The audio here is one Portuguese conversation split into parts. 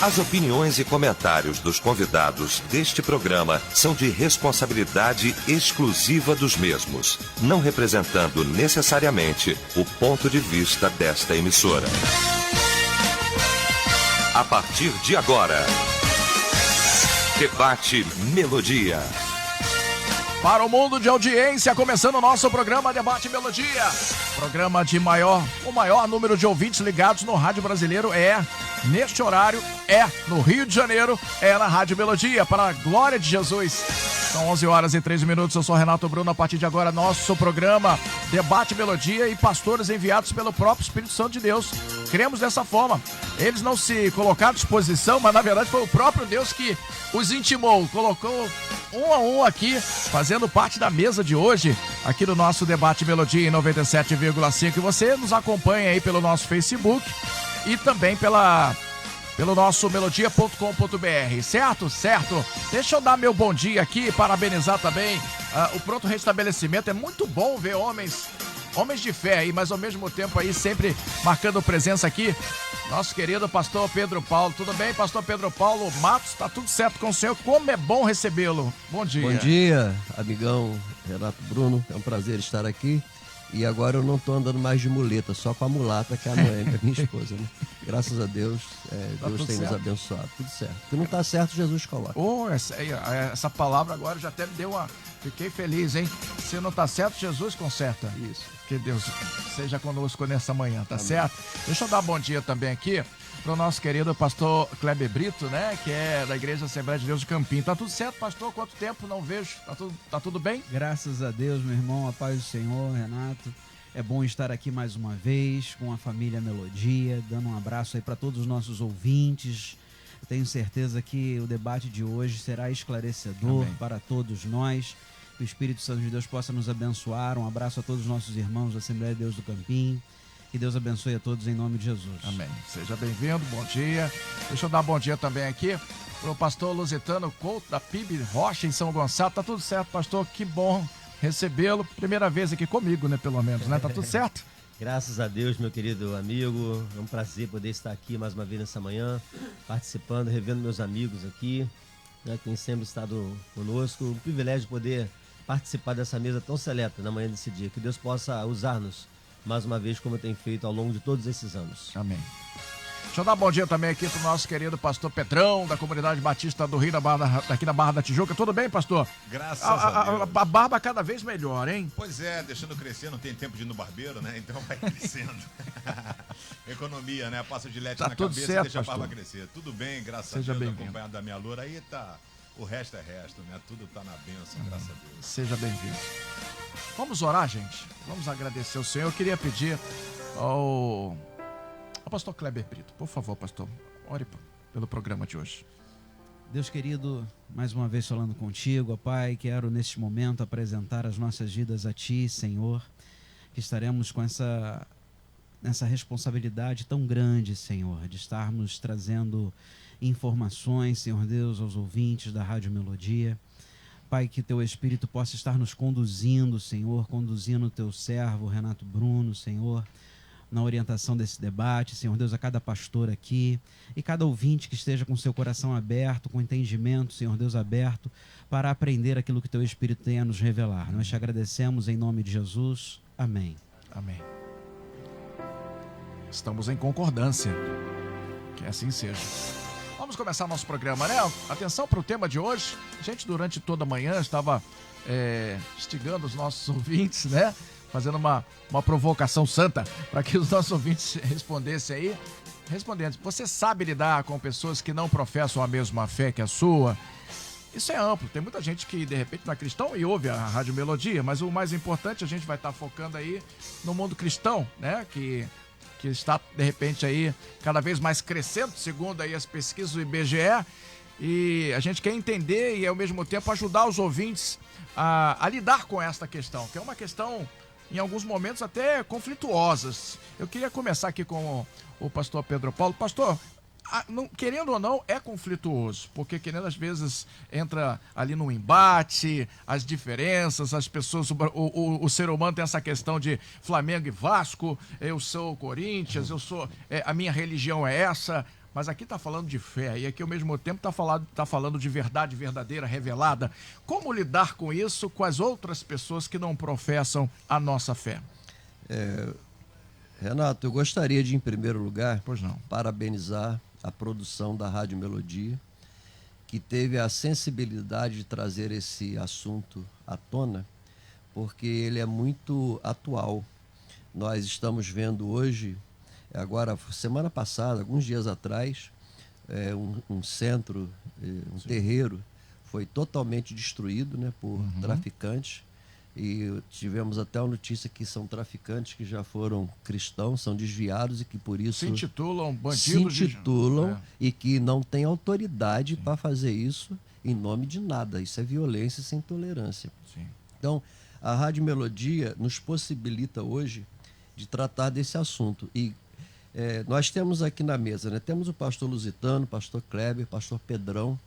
As opiniões e comentários dos convidados deste programa são de responsabilidade exclusiva dos mesmos, não representando necessariamente o ponto de vista desta emissora. A partir de agora, Debate Melodia. Para o mundo de audiência, começando o nosso programa Debate Melodia. Programa de o maior número de ouvintes ligados no rádio brasileiro neste horário, no Rio de Janeiro, na Rádio Melodia, para a glória de Jesus. São 11 horas e 13 minutos, eu sou Renato Bruno. A partir de agora, nosso programa Debate Melodia e pastores enviados pelo próprio Espírito Santo de Deus. Cremos dessa forma. Eles não se colocaram à disposição, mas na verdade foi o próprio Deus que os intimou, colocou um a um aqui, fazendo parte da mesa de hoje, aqui no nosso Debate Melodia em 97,5. E você nos acompanha aí pelo nosso Facebook e também pelo nosso melodia.com.br, certo? Certo. Deixa eu dar meu bom dia aqui, parabenizar também o Pronto Restabelecimento. É muito bom ver homens de fé aí, mas ao mesmo tempo aí sempre marcando presença aqui. Nosso querido pastor Pedro Paulo. Tudo bem, pastor Pedro Paulo Matos? Tá tudo certo com o senhor? Como é bom recebê-lo. Bom dia. Bom dia, amigão Renato Bruno. É um prazer estar aqui. E agora eu não estou andando mais de muleta, só com a mulata, que é a Noêmia, minha esposa, né? Graças a Deus, Deus tem nos abençoado. Tudo certo. Se não está certo, Jesus coloca. Essa palavra agora já até me deu uma... Fiquei feliz, hein? Se não está certo, Jesus conserta. Isso. Que Deus seja conosco nessa manhã, tá? Amém. Certo? Deixa eu dar bom dia também aqui pro nosso querido pastor Kleber Brito, né? Que é da Igreja Assembleia de Deus de Campinho. Tá tudo certo, pastor? Quanto tempo não vejo? Tá tudo bem? Graças a Deus, meu irmão. A paz do Senhor, Renato. É bom estar aqui mais uma vez com a família Melodia, dando um abraço aí para todos os nossos ouvintes. Eu tenho certeza que o debate de hoje será esclarecedor. Amém. Para todos nós. Que o Espírito Santo de Deus possa nos abençoar. Um abraço a todos os nossos irmãos da Assembleia de Deus do Campinho. Que Deus abençoe a todos em nome de Jesus. Amém. Seja bem-vindo, bom dia. Deixa eu dar bom dia também aqui pro pastor Lusitano Couto, da PIB Rocha, em São Gonçalo. Tá tudo certo, pastor? Que bom recebê-lo. Primeira vez aqui comigo, né, pelo menos, né? Tá tudo certo? Graças a Deus, meu querido amigo. É um prazer poder estar aqui mais uma vez nessa manhã, participando, revendo meus amigos aqui, né, que têm sempre estado conosco. Um privilégio poder participar dessa mesa tão seleta na manhã desse dia. Que Deus possa usar-nos mais uma vez, como tem feito ao longo de todos esses anos. Amém. Deixa eu dar bom dia também aqui pro nosso querido pastor Pedrão, da Comunidade Batista do Rio, daqui da Barra da Tijuca. Tudo bem, pastor? Graças a Deus. A barba cada vez melhor, hein? Pois é, deixando crescer, não tem tempo de ir no barbeiro, né? Então vai crescendo. Economia, né? Passa de leite na cabeça certo, e deixa pastor. a barba crescer. Tudo bem, graças Seja a Deus, bem-vindo. acompanhado da minha loura. Aí tá, o resto é resto, né? Tudo tá na bênção, graças a Deus. Seja bem-vindo. Vamos orar, gente? Vamos agradecer ao Senhor. Eu queria pedir ao pastor Kleber Brito. Por favor, pastor, ore pelo programa de hoje. Deus querido, mais uma vez falando contigo, ó Pai, quero neste momento apresentar as nossas vidas a Ti, Senhor, que estaremos com essa responsabilidade tão grande, Senhor, de estarmos trazendo informações, Senhor Deus, aos ouvintes da Rádio Melodia. Pai, que Teu Espírito possa estar nos conduzindo, Senhor, conduzindo o Teu servo, Renato Bruno, Senhor, na orientação desse debate, Senhor Deus, a cada pastor aqui e cada ouvinte que esteja com seu coração aberto, com entendimento, Senhor Deus, aberto, para aprender aquilo que Teu Espírito tem a nos revelar. Nós te agradecemos em nome de Jesus. Amém. Amém. Estamos em concordância. Que assim seja. Vamos começar nosso programa, né? Atenção para o tema de hoje. A gente, durante toda a manhã, estava instigando os nossos ouvintes, né? Fazendo uma provocação santa para que os nossos ouvintes respondessem aí. Respondendo, você sabe lidar com pessoas que não professam a mesma fé que a sua? Isso é amplo. Tem muita gente que, de repente, não é cristão e ouve a Rádio Melodia, mas o mais importante, a gente vai estar focando aí no mundo cristão, né? Que está, de repente, aí cada vez mais crescendo, segundo aí as pesquisas do IBGE, e a gente quer entender e, ao mesmo tempo, ajudar os ouvintes a lidar com esta questão, que é uma questão, em alguns momentos, até conflituosas. Eu queria começar aqui com o pastor Pedro Paulo. Pastor, querendo ou não, é conflituoso, porque querendo às vezes entra ali no embate, as diferenças, as pessoas, o ser humano tem essa questão de Flamengo e Vasco, eu sou Corinthians, a minha religião é essa, mas aqui está falando de fé, e aqui ao mesmo tempo tá falando de verdade verdadeira, revelada. Como lidar com isso com as outras pessoas que não professam a nossa fé? Renato, eu gostaria de, em primeiro lugar, Pois não. parabenizar a produção da Rádio Melodia, que teve a sensibilidade de trazer esse assunto à tona, porque ele é muito atual. Nós estamos vendo hoje, agora, semana passada, alguns dias atrás, um centro, um terreiro, foi totalmente destruído, né, por traficantes. E tivemos até uma notícia que são traficantes que já foram cristãos, são desviados e que por isso Se intitulam bandidos. e que não têm autoridade para fazer isso em nome de nada. Isso é violência sem tolerância. Sim. Então, a Rádio Melodia nos possibilita hoje de tratar desse assunto. E nós temos aqui na mesa, né, temos o pastor Lusitano, pastor Kleber, pastor Pedrão,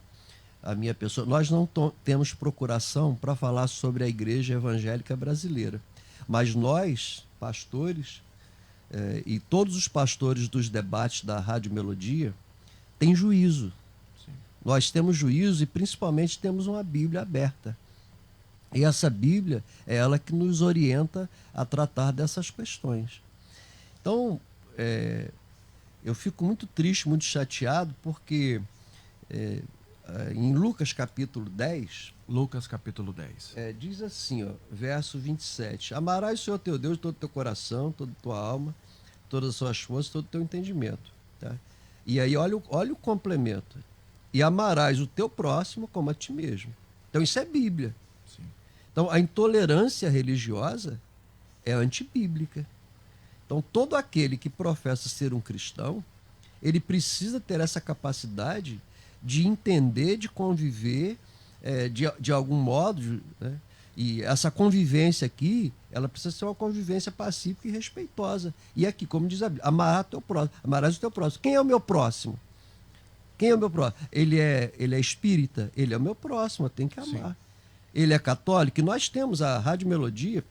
a minha pessoa. Nós não temos procuração para falar sobre a igreja evangélica brasileira, mas nós, pastores, e todos os pastores dos debates da Rádio Melodia, têm juízo. Sim. Nós temos juízo e principalmente temos uma Bíblia aberta. E essa Bíblia é ela que nos orienta a tratar dessas questões. Então, eu fico muito triste, muito chateado, porque em Lucas capítulo 10, Lucas capítulo 10. diz assim, ó, verso 27, amarás o Senhor teu Deus de todo o teu coração, toda a tua alma, todas as suas forças, todo o teu entendimento. Tá? E aí olha o complemento, e amarás o teu próximo como a ti mesmo. Então isso é Bíblia. Sim. Então a intolerância religiosa é antibíblica. Então todo aquele que professa ser um cristão, ele precisa ter essa capacidade de entender, de conviver de algum modo, né? E essa convivência aqui, ela precisa ser uma convivência pacífica e respeitosa. E aqui, como diz a Bíblia, amarás o teu próximo. Quem é o meu próximo? Quem é o meu próximo? Ele é espírita, ele é o meu próximo, eu tenho que amar. Sim. Ele é católico, e nós temos a Rádio Melodia,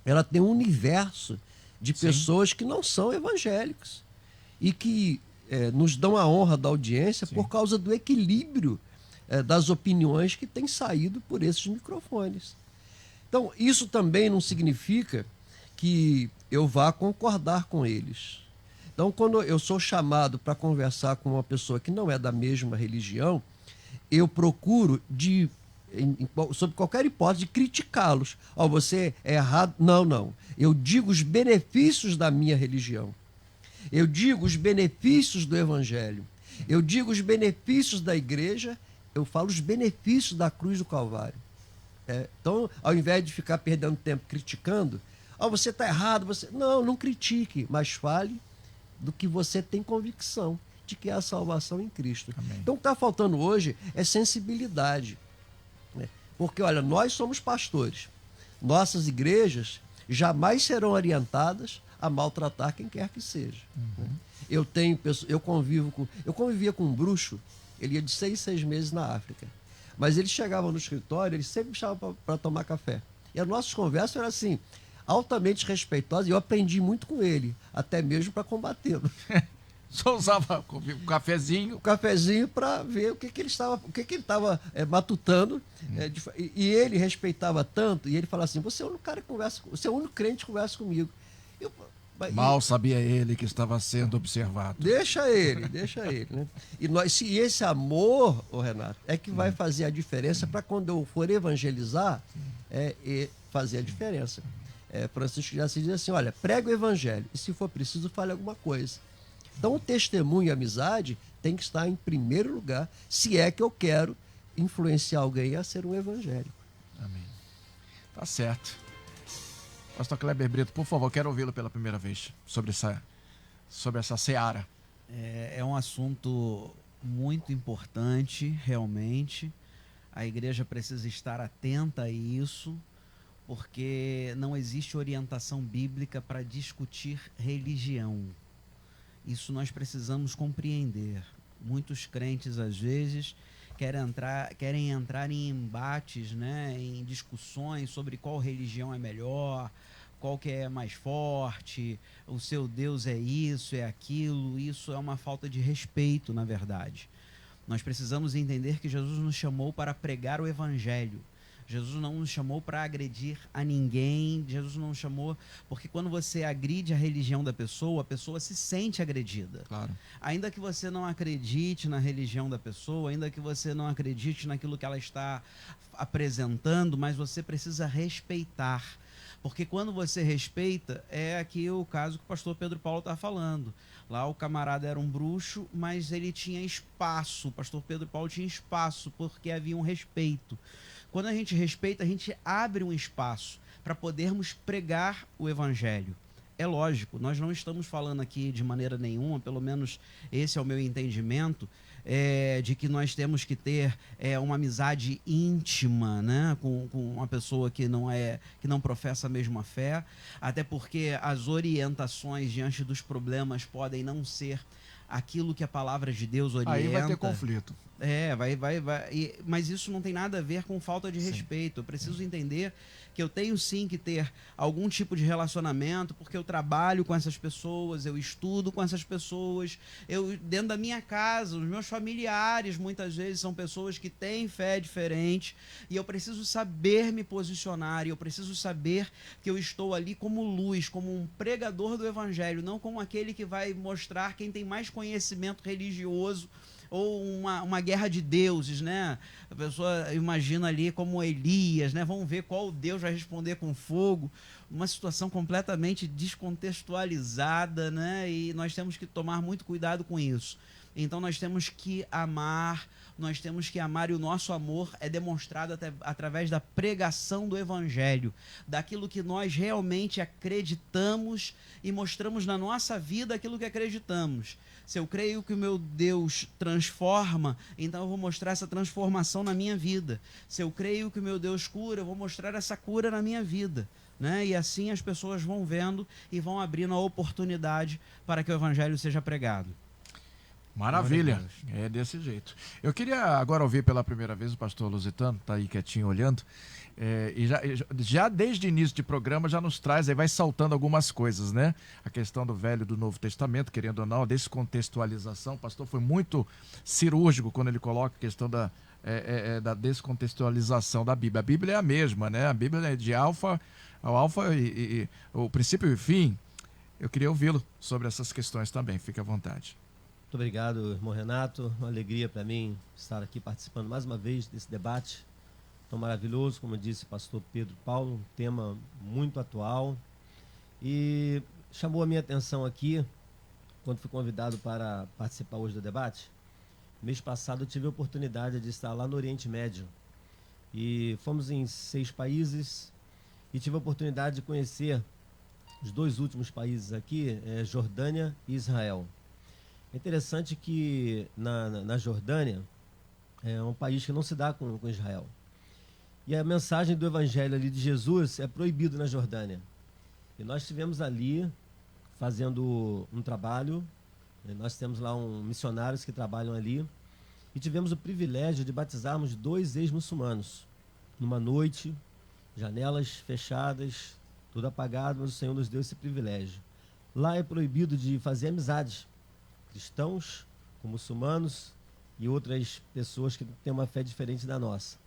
ela tem um universo de pessoas que não são evangélicos e que nos dão a honra da audiência por causa do equilíbrio das opiniões que têm saído por esses microfones. Então, isso também não significa que eu vá concordar com eles. Então, quando eu sou chamado para conversar com uma pessoa que não é da mesma religião, eu procuro, sob qualquer hipótese, de criticá-los. Você é errado. Não. Eu digo os benefícios da minha religião. Eu digo os benefícios do Evangelho. Eu digo os benefícios da igreja. Eu falo os benefícios da cruz do Calvário. Então, ao invés de ficar perdendo tempo criticando, você está errado. Não critique, mas fale do que você tem convicção, de que é a salvação em Cristo. Amém. Então, o que está faltando hoje é sensibilidade. Né? Porque, olha, nós somos pastores. Nossas igrejas jamais serão orientadas a maltratar quem quer que seja. Né? Eu convivia com um bruxo, ele ia de 6 meses na África. Mas ele chegava no escritório, ele sempre me chamava para tomar café. E as nossas conversas eram assim, altamente respeitosas, e eu aprendi muito com ele, até mesmo para combatê-lo. Só usava um cafezinho? Um cafezinho para ver o que ele estava matutando. E ele respeitava tanto, e ele falava assim, você é o único cara que conversa, você é o único crente que conversa comigo. Mal sabia ele que estava sendo observado. Deixa ele, né? E esse amor, Renato, é que vai fazer a diferença para quando eu for evangelizar, fazer a diferença. Francisco já se diz assim, olha, prega o evangelho, e se for preciso, fale alguma coisa. Então o testemunho e a amizade tem que estar em primeiro lugar, se é que eu quero influenciar alguém a ser um evangélico. Amém. Tá certo. Pastor Kleber Brito, por favor, quero ouvi-lo pela primeira vez sobre essa seara. É um assunto muito importante, realmente. A igreja precisa estar atenta a isso, porque não existe orientação bíblica para discutir religião. Isso nós precisamos compreender. Muitos crentes, às vezes, querem entrar em embates, né, em discussões sobre qual religião é melhor, qual que é mais forte, o seu Deus é isso, é aquilo. Isso é uma falta de respeito, na verdade. Nós precisamos entender que Jesus nos chamou para pregar o evangelho. Jesus não nos chamou para agredir a ninguém. Jesus não nos chamou... Porque quando você agride a religião da pessoa, a pessoa se sente agredida. Claro. Ainda que você não acredite na religião da pessoa, ainda que você não acredite naquilo que ela está apresentando, mas você precisa respeitar. Porque quando você respeita, é aqui o caso que o pastor Pedro Paulo está falando. Lá o camarada era um bruxo, mas ele tinha espaço. O pastor Pedro Paulo tinha espaço, porque havia um respeito. Quando a gente respeita, a gente abre um espaço para podermos pregar o evangelho. É lógico, nós não estamos falando aqui de maneira nenhuma, pelo menos esse é o meu entendimento, de que nós temos que ter uma amizade íntima, né, com uma pessoa que não professa a mesma fé, até porque as orientações diante dos problemas podem não ser aquilo que a palavra de Deus orienta. Aí vai ter conflito. Mas isso não tem nada a ver com falta de respeito. Eu preciso entender que eu tenho sim que ter algum tipo de relacionamento, porque eu trabalho com essas pessoas, eu estudo com essas pessoas, dentro da minha casa, os meus familiares muitas vezes são pessoas que têm fé diferente, e eu preciso saber me posicionar, e eu preciso saber que eu estou ali como luz, como um pregador do evangelho, não como aquele que vai mostrar quem tem mais conhecimento religioso, ou uma guerra de deuses, né? A pessoa imagina ali como Elias, né? Vamos ver qual Deus vai responder com fogo. Uma situação completamente descontextualizada, né? E nós temos que tomar muito cuidado com isso. Então nós temos que amar, e o nosso amor é demonstrado através da pregação do evangelho, daquilo que nós realmente acreditamos e mostramos na nossa vida aquilo que acreditamos. Se eu creio que o meu Deus transforma, então eu vou mostrar essa transformação na minha vida. Se eu creio que o meu Deus cura, eu vou mostrar essa cura na minha vida. Né? E assim as pessoas vão vendo e vão abrindo a oportunidade para que o evangelho seja pregado. Maravilha, é desse jeito. Eu queria agora ouvir pela primeira vez o pastor Lusitano, tá aí quietinho olhando, e já desde o início de programa já nos traz, aí vai saltando algumas coisas, né? A questão do Velho e do Novo Testamento, querendo ou não, a descontextualização. O pastor foi muito cirúrgico quando ele coloca a questão da descontextualização da Bíblia. A Bíblia é a mesma, né? A Bíblia é de alfa e o princípio e o fim. Eu queria ouvi-lo sobre essas questões também, fique à vontade. Muito obrigado, irmão Renato. Uma alegria para mim estar aqui participando mais uma vez desse debate tão maravilhoso, como disse o pastor Pedro Paulo, um tema muito atual. E chamou a minha atenção aqui, quando fui convidado para participar hoje do debate. Mês passado eu tive a oportunidade de estar lá no Oriente Médio. E fomos em 6 países e tive a oportunidade de conhecer os 2 últimos países aqui, Jordânia e Israel. É interessante que na Jordânia é um país que não se dá com Israel. E a mensagem do evangelho ali de Jesus é proibido na Jordânia. E nós estivemos ali fazendo um trabalho, nós temos lá missionários que trabalham ali, e tivemos o privilégio de batizarmos 2 ex-muçulmanos. Numa noite, janelas fechadas, tudo apagado, mas o Senhor nos deu esse privilégio. Lá é proibido de fazer amizades. Cristãos, com muçulmanos e outras pessoas que têm uma fé diferente da nossa.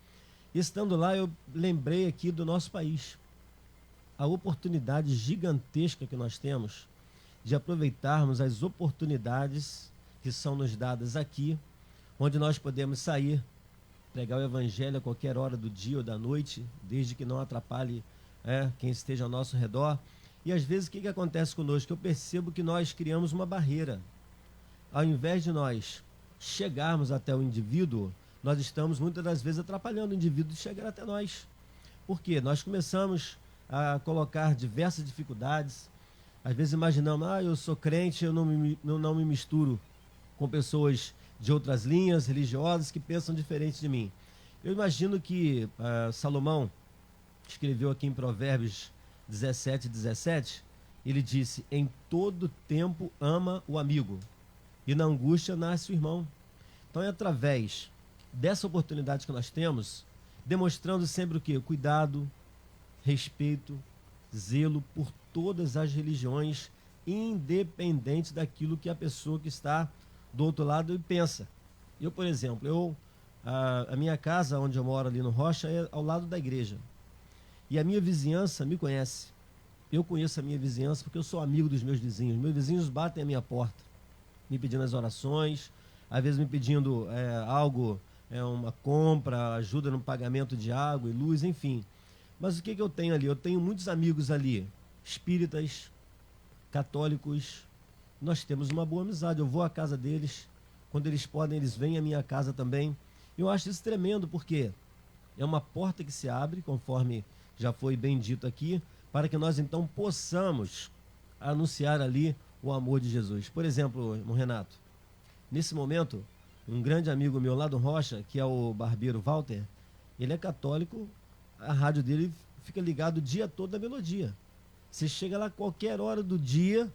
E estando lá, eu lembrei aqui do nosso país. A oportunidade gigantesca que nós temos de aproveitarmos as oportunidades que são nos dadas aqui, onde nós podemos sair, pregar o evangelho a qualquer hora do dia ou da noite, desde que não atrapalhe quem esteja ao nosso redor. E às vezes o que acontece conosco? Eu percebo que nós criamos uma barreira. Ao invés de nós chegarmos até o indivíduo, nós estamos muitas das vezes atrapalhando o indivíduo de chegar até nós. Por quê? Nós começamos a colocar diversas dificuldades. Às vezes imaginamos, eu sou crente, eu não me misturo com pessoas de outras linhas religiosas que pensam diferente de mim. Eu imagino que Salomão escreveu aqui em Provérbios 17:17, ele disse: em todo tempo ama o amigo, e na angústia nasce o irmão. Então é através dessa oportunidade que nós temos, demonstrando sempre o quê? Cuidado, respeito, zelo por todas as religiões, independente daquilo que a pessoa que está do outro lado pensa. Eu, por exemplo, a minha casa, onde eu moro ali no Rocha, é ao lado da igreja. E a minha vizinhança me conhece. Eu conheço a minha vizinhança porque eu sou amigo dos meus vizinhos. Meus vizinhos batem à minha porta, me pedindo as orações, às vezes me pedindo algo, uma compra, ajuda no pagamento de água e luz, enfim. Mas o que eu tenho ali? Eu tenho muitos amigos ali, espíritas, católicos. Nós temos uma boa amizade. Eu vou à casa deles, quando eles podem, eles vêm à minha casa também. Eu acho isso tremendo, porque é uma porta que se abre, conforme já foi bem dito aqui, para que nós então possamos anunciar ali o amor de Jesus. Por exemplo, irmão Renato, nesse momento, um grande amigo meu lá do Rocha, que é o barbeiro Walter, ele é católico, a rádio dele fica ligado o dia todo na Melodia. Você chega lá qualquer hora do dia,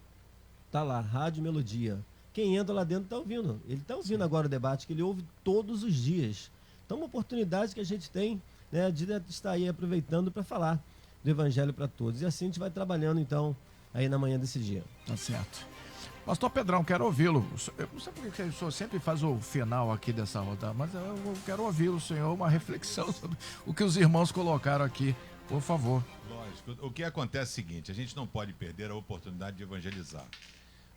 tá lá, Rádio Melodia. Quem entra lá dentro está ouvindo. Ele está ouvindo agora o debate, que ele ouve todos os dias. Então, uma oportunidade que a gente tem, né, de estar aí aproveitando para falar do Evangelho para todos. E assim a gente vai trabalhando, então, aí na manhã desse dia. Tá certo. Pastor Pedrão, quero ouvi-lo. Eu não sei por que o senhor sempre faz o final aqui dessa rodada, mas eu quero ouvi-lo, senhor, uma reflexão sobre o que os irmãos colocaram aqui, por favor. Lógico. O que acontece é o seguinte, a gente não pode perder a oportunidade de evangelizar.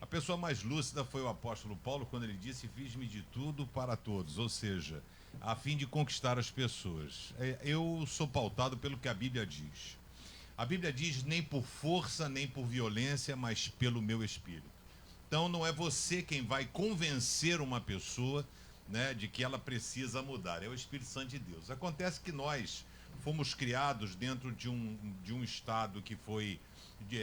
A pessoa mais lúcida foi o apóstolo Paulo, quando ele disse: fiz-me de tudo para todos, ou seja, a fim de conquistar as pessoas. Eu sou pautado pelo que a Bíblia diz. A Bíblia diz: nem por força, nem por violência, mas pelo meu espírito. Então não é você quem vai convencer uma pessoa, né, de que ela precisa mudar, é o Espírito Santo de Deus. Acontece que nós fomos criados dentro de um estado que foi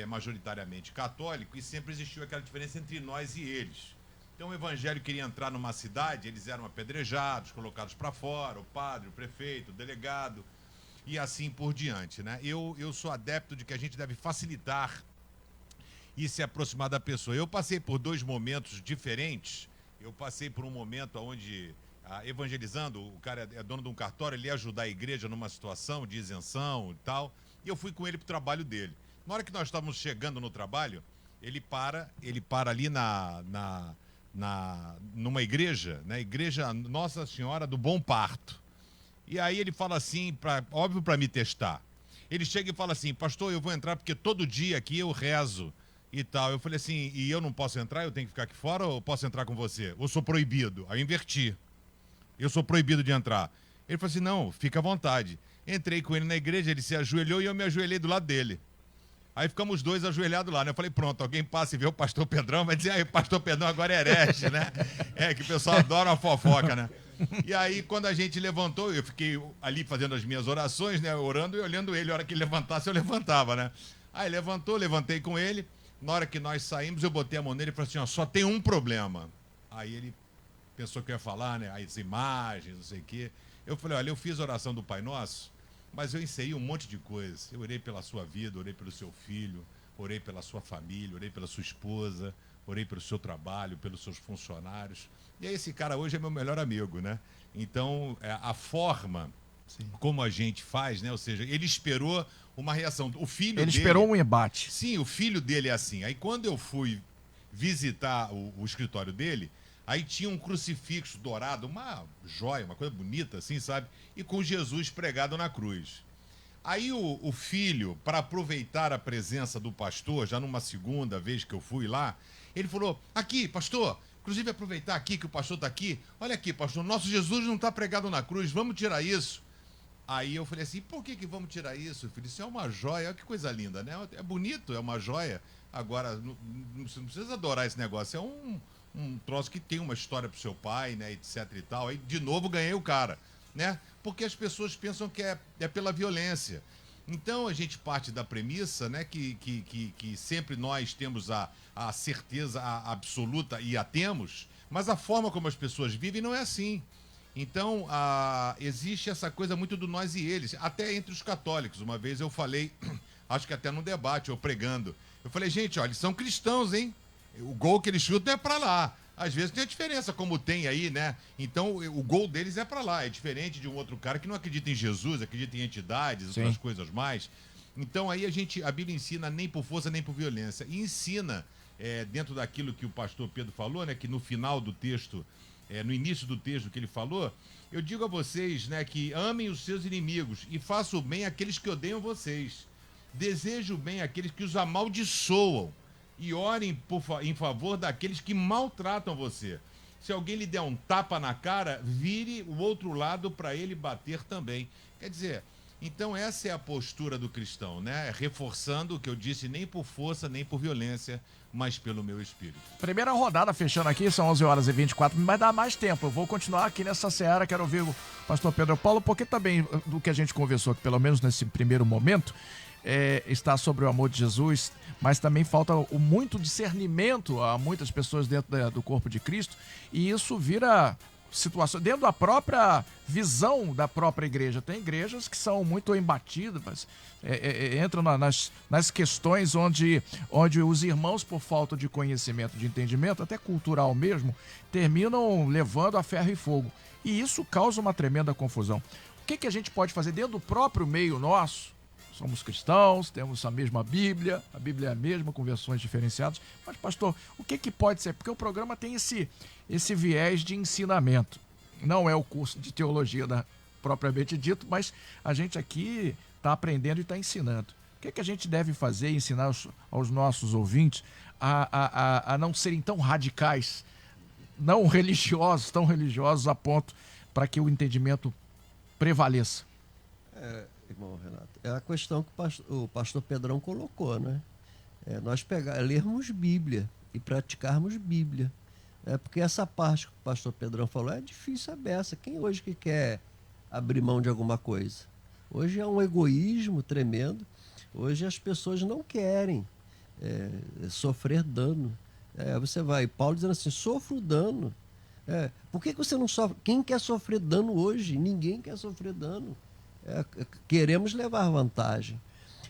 majoritariamente católico, e sempre existiu aquela diferença entre nós e eles. Então o evangelho queria entrar numa cidade, eles eram apedrejados, colocados para fora, o padre, o prefeito, o delegado, e assim por diante, né? Eu sou adepto de que a gente deve facilitar e se aproximar da pessoa. Eu passei por dois momentos diferentes. Eu passei por um momento onde, evangelizando, o cara é dono de um cartório, ele ia ajudar a igreja numa situação de isenção e tal, e eu fui com ele para o trabalho dele. Na hora que nós estávamos chegando no trabalho, ele para ali numa igreja, né? Igreja Nossa Senhora do Bom Parto. E aí ele fala assim, óbvio para me testar. Ele chega e fala assim: pastor, eu vou entrar porque todo dia aqui eu rezo e tal. Eu falei assim: e eu não posso entrar, eu tenho que ficar aqui fora, ou eu posso entrar com você? Ou sou proibido? Aí eu inverti. Eu sou proibido de entrar. Ele falou assim: não, fica à vontade. Entrei com ele na igreja, ele se ajoelhou e eu me ajoelhei do lado dele. Aí ficamos os dois ajoelhados lá, né? Eu falei: pronto, alguém passa e vê o pastor Pedrão, vai dizer: aí, pastor Pedrão agora é herege, né? É, que o pessoal adora uma fofoca, né? E aí, quando a gente levantou, eu fiquei ali fazendo as minhas orações, né? Orando e olhando ele. A hora que ele levantasse, eu levantava, né? Aí levantou, levantei com ele. Na hora que nós saímos, eu botei a mão nele e falei assim: ó, só tem um problema. Aí ele pensou que eu ia falar, né? As imagens, não sei o quê. Eu falei: olha, eu fiz a oração do Pai Nosso, mas eu inseri um monte de coisas. Eu orei pela sua vida, orei pelo seu filho, orei pela sua família, orei pela sua esposa, orei pelo seu trabalho, pelos seus funcionários. E aí esse cara hoje é meu melhor amigo, né? Então, a forma como a gente faz, né? Ou seja, ele esperou uma reação. O filho dele... Ele esperou um embate. Sim, o filho dele é assim. Aí quando eu fui visitar o escritório dele, aí tinha um crucifixo dourado, uma joia, uma coisa bonita assim, sabe? E com Jesus pregado na cruz. Aí o filho, para aproveitar a presença do pastor, já numa segunda vez que eu fui lá, ele falou: aqui, pastor, inclusive aproveitar aqui que o pastor está aqui, olha aqui, pastor, nosso Jesus não está pregado na cruz, vamos tirar isso. Aí eu falei assim: por que vamos tirar isso, filho? Isso é uma joia, olha que coisa linda, né? É bonito, é uma joia. Agora, você não precisa adorar esse negócio, é um troço que tem uma história pro seu pai, né, etc e tal. Aí, de novo, ganhei o cara, né? Porque as pessoas pensam que é pela violência. Então, a gente parte da premissa, né, que sempre nós temos a certeza absoluta, e a temos, mas a forma como as pessoas vivem não é assim. Então, existe essa coisa muito do nós e eles, até entre os católicos. Uma vez eu falei, acho que até num debate, eu pregando, eu falei: gente, olha, eles são cristãos, hein? O gol que eles chutam é pra lá. Às vezes tem a diferença, como tem aí, né? Então, o gol deles é para lá. É diferente de um outro cara que não acredita em Jesus, acredita em entidades, Sim. outras coisas mais. Então, aí a Bíblia ensina nem por força, nem por violência. E ensina, dentro daquilo que o pastor Pedro falou, né? Que no final do texto, no início do texto que ele falou, eu digo a vocês, né? Que amem os seus inimigos e façam bem àqueles que odeiam vocês. Desejo bem àqueles que os amaldiçoam. E orem em favor daqueles que maltratam você. Se alguém lhe der um tapa na cara, vire o outro lado para ele bater também. Quer dizer, então essa é a postura do cristão, né? Reforçando o que eu disse, nem por força, nem por violência, mas pelo meu espírito. Primeira rodada fechando aqui, são 11h24, mas dá mais tempo. Eu vou continuar aqui nessa seara, quero ouvir o pastor Pedro Paulo, porque também do que a gente conversou aqui, pelo menos nesse primeiro momento, está sobre o amor de Jesus, mas também falta muito discernimento a muitas pessoas dentro do corpo de Cristo, e isso vira situação dentro da própria visão da própria igreja. Tem igrejas que são muito embatidas, mas entram nas questões onde os irmãos, por falta de conhecimento, de entendimento, até cultural mesmo, terminam levando a ferro e fogo. E isso causa uma tremenda confusão. O que a gente pode fazer dentro do próprio meio nosso? Somos cristãos, temos a mesma Bíblia, a Bíblia é a mesma, com versões diferenciadas. Mas, pastor, o que pode ser? Porque o programa tem esse viés de ensinamento. Não é o curso de teologia propriamente dito, mas a gente aqui está aprendendo e está ensinando. O que a gente deve fazer, ensinar aos nossos ouvintes a não serem tão radicais, não religiosos, tão religiosos a ponto para que o entendimento prevaleça? Irmão Renato, é a questão que o pastor Pedrão colocou, né? Nós lermos Bíblia e praticarmos Bíblia. Porque essa parte que o pastor Pedrão falou é difícil a beça. Quem hoje que quer abrir mão de alguma coisa? Hoje é um egoísmo tremendo. Hoje as pessoas não querem sofrer dano. Paulo dizendo assim, sofra o dano. Por que você não sofre? Quem quer sofrer dano hoje? Ninguém quer sofrer dano. Queremos levar vantagem.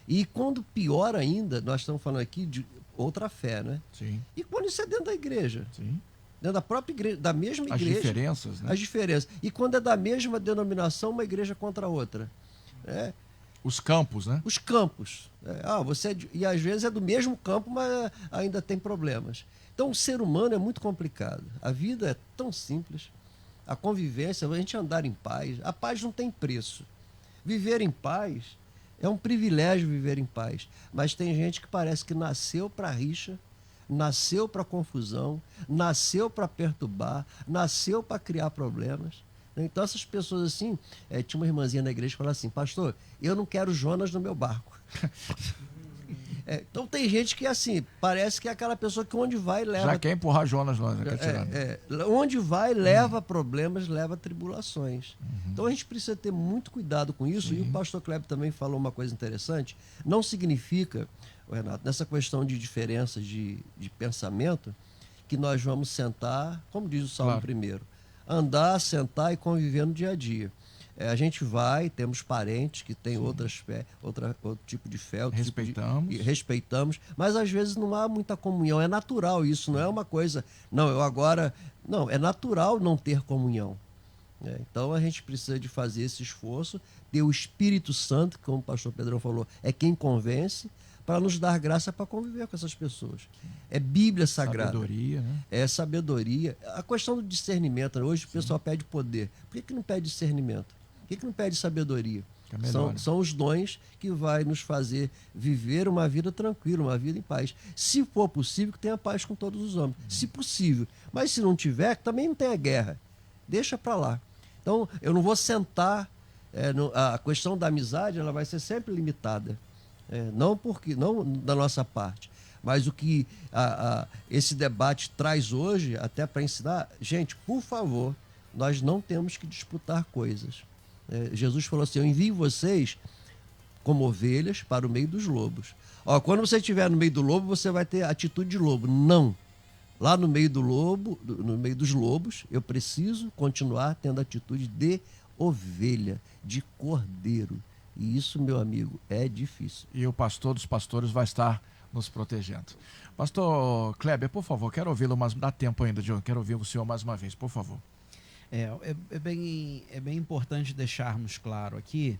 E quando pior ainda, nós estamos falando aqui de outra fé, né? Sim. E quando isso é dentro da igreja? Sim. Dentro da própria igreja, da mesma igreja. As diferenças, né? As diferenças. E quando é da mesma denominação, uma igreja contra a outra. Os campos, né? Os campos. E às vezes é do mesmo campo, mas ainda tem problemas. Então o ser humano é muito complicado. A vida é tão simples. A convivência, a gente andar em paz. A paz não tem preço. Viver em paz é um privilégio viver em paz. Mas tem gente que parece que nasceu para rixa, nasceu para confusão, nasceu para perturbar, nasceu para criar problemas. Então essas pessoas assim, tinha uma irmãzinha na igreja que falava assim, pastor, eu não quero Jonas no meu barco. Então tem gente que assim, parece que é aquela pessoa que onde vai leva... Já quer empurrar Jonas lá, quer tirar. Onde vai leva problemas, leva tribulações. Então a gente precisa ter muito cuidado com isso. E o pastor Kleber também falou uma coisa interessante. Não significa, Renato, nessa questão de diferenças de pensamento, que nós vamos sentar, como diz o Salmo primeiro, andar, sentar e conviver no dia a dia. A gente temos parentes que têm outras fé, outro tipo de fé. Respeitamos, mas às vezes não há muita comunhão. É natural isso, não é uma coisa... Não, é natural não ter comunhão. Então a gente precisa de fazer esse esforço, ter o Espírito Santo, como o pastor Pedrão falou, é quem convence, para nos dar graça para conviver com essas pessoas. É Bíblia Sagrada. Sabedoria, né? É sabedoria. A questão do discernimento, hoje o pessoal pede poder. Por que não pede discernimento? Por que não pede sabedoria? São os dons que vai nos fazer viver uma vida tranquila, uma vida em paz. Se for possível, que tenha paz com todos os homens. Se possível. Mas se não tiver, também não tenha guerra. Deixa para lá. Então, eu não vou sentar... a questão da amizade ela vai ser sempre limitada. Não da nossa parte. Mas o que esse debate traz hoje, até para ensinar... Gente, por favor, nós não temos que disputar coisas. Jesus falou assim, eu envio vocês como ovelhas para o meio dos lobos. Quando você estiver no meio do lobo, você vai ter atitude de lobo. Não. Lá no meio no meio dos lobos, eu preciso continuar tendo atitude de ovelha, de cordeiro. E isso, meu amigo, é difícil. E o pastor dos pastores vai estar nos protegendo. Pastor Kleber, por favor, quero ouvi-lo, mas dá tempo ainda, John. Quero ouvir o senhor mais uma vez, por favor. É bem importante deixarmos claro aqui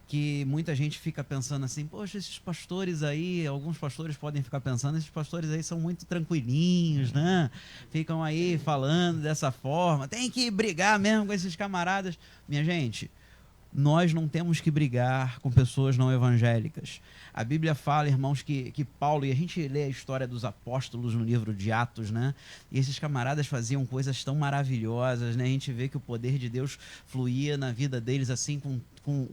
que muita gente fica pensando assim, poxa, esses pastores aí, alguns pastores podem ficar pensando, esses pastores aí são muito tranquilinhos, né? Ficam aí falando dessa forma, tem que brigar mesmo com esses camaradas. Minha gente, nós não temos que brigar com pessoas não evangélicas. A Bíblia fala, irmãos, que Paulo, e a gente lê a história dos apóstolos no livro de Atos, né? E esses camaradas faziam coisas tão maravilhosas, né? A gente vê que o poder de Deus fluía na vida deles assim com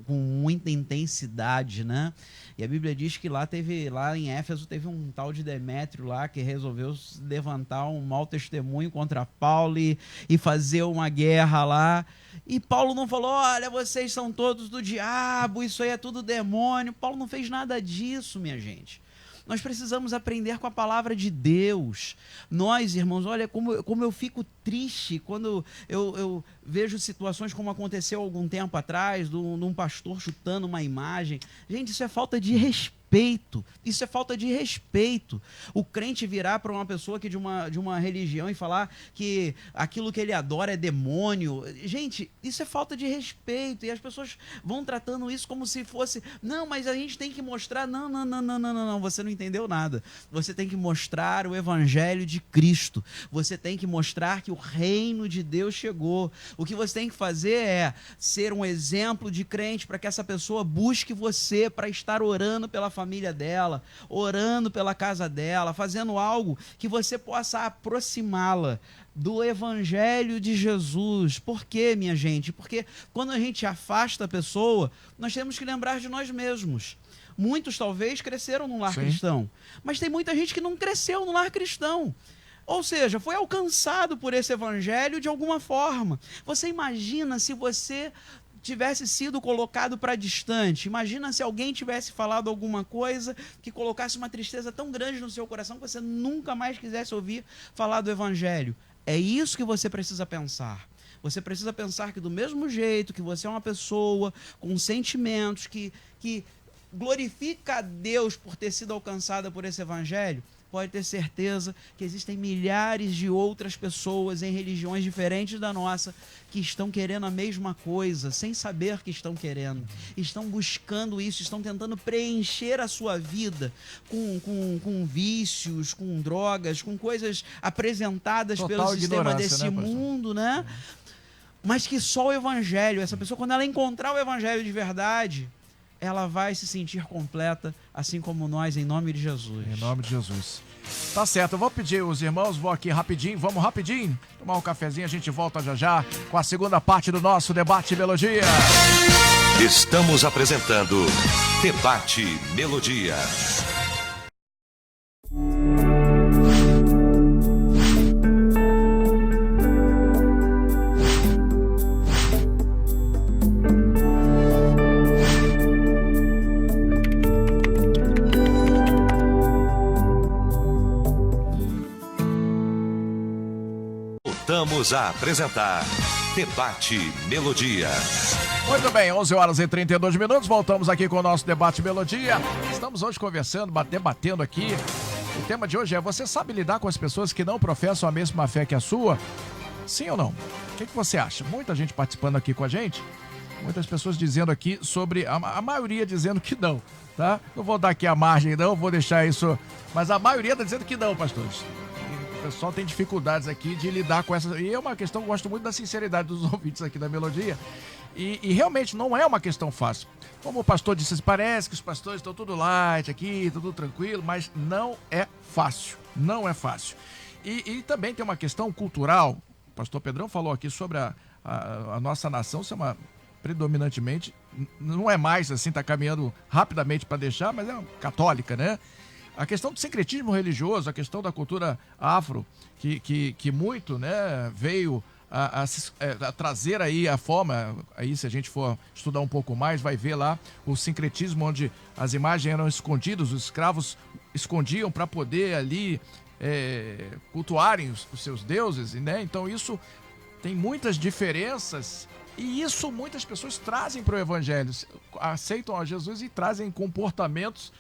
muita intensidade, né? E a Bíblia diz que lá em Éfeso teve um tal de Demétrio lá que resolveu levantar um mau testemunho contra Paulo e fazer uma guerra lá. E Paulo não falou, olha, vocês são todos do diabo, isso aí é tudo demônio. Paulo não fez nada disso, minha gente. Nós precisamos aprender com a palavra de Deus. Nós, irmãos, olha como eu fico triste quando eu vejo situações como aconteceu algum tempo atrás, de um pastor chutando uma imagem. Gente, isso é falta de respeito. Isso é falta de respeito. O crente virar para uma pessoa que de uma religião e falar que aquilo que ele adora é demônio. Gente, isso é falta de respeito. E as pessoas vão tratando isso como se fosse, não, mas a gente tem que mostrar. Não, você não entendeu nada. Você tem que mostrar o evangelho de Cristo. Você tem que mostrar que o reino de Deus chegou. O que você tem que fazer é ser um exemplo de crente para que essa pessoa busque você para estar orando pela família dela, orando pela casa dela, fazendo algo que você possa aproximá-la do evangelho de Jesus. Por quê, minha gente? Porque quando a gente afasta a pessoa, nós temos que lembrar de nós mesmos. Muitos talvez cresceram num lar cristão, mas tem muita gente que não cresceu no lar cristão. Ou seja, foi alcançado por esse evangelho de alguma forma. Você imagina se você tivesse sido colocado para distante. Imagina se alguém tivesse falado alguma coisa que colocasse uma tristeza tão grande no seu coração que você nunca mais quisesse ouvir falar do evangelho. É isso que você precisa pensar. Você precisa pensar que do mesmo jeito que você é uma pessoa com sentimentos que glorifica a Deus por ter sido alcançada por esse evangelho, pode ter certeza que existem milhares de outras pessoas em religiões diferentes da nossa que estão querendo a mesma coisa, sem saber que estão querendo. Estão buscando isso, estão tentando preencher a sua vida com vícios, com drogas, com coisas apresentadas pelo sistema desse mundo, né? Mas que só o evangelho, essa pessoa, quando ela encontrar o evangelho de verdade, ela vai se sentir completa, assim como nós, em nome de Jesus. Em nome de Jesus. Tá certo, eu vou pedir os irmãos, vou aqui rapidinho, vamos rapidinho, tomar um cafezinho, a gente volta já com a segunda parte do nosso Debate Melodia. Estamos apresentando Debate Melodia. Voltamos a apresentar Debate Melodia. Muito bem, 11 horas e 32 minutos, voltamos aqui com o nosso Debate Melodia. Estamos hoje conversando, debatendo aqui. O tema de hoje é: você sabe lidar com as pessoas que não professam a mesma fé que a sua? Sim ou não? O que você acha? Muita gente participando aqui com a gente, muitas pessoas dizendo aqui sobre, a maioria dizendo que não, tá? Não vou dar aqui a margem não, vou deixar isso, mas a maioria está dizendo que não, pastores. O pessoal tem dificuldades aqui de lidar com essa. E é uma questão, gosto muito da sinceridade dos ouvintes aqui da Melodia. E realmente não é uma questão fácil. Como o pastor disse, parece que os pastores estão tudo light aqui, tudo tranquilo, mas não é fácil. Não é fácil. E também tem uma questão cultural. O pastor Pedrão falou aqui sobre a nossa nação ser uma predominantemente, não é mais assim, está caminhando rapidamente para deixar, mas é católica, né? A questão do sincretismo religioso, a questão da cultura afro, que muito, né, veio a trazer aí a forma, aí se a gente for estudar um pouco mais, vai ver lá o sincretismo onde as imagens eram escondidas, os escravos escondiam para poder ali cultuarem os seus deuses, né? Então isso tem muitas diferenças e isso muitas pessoas trazem para o evangelho, aceitam a Jesus e trazem comportamentos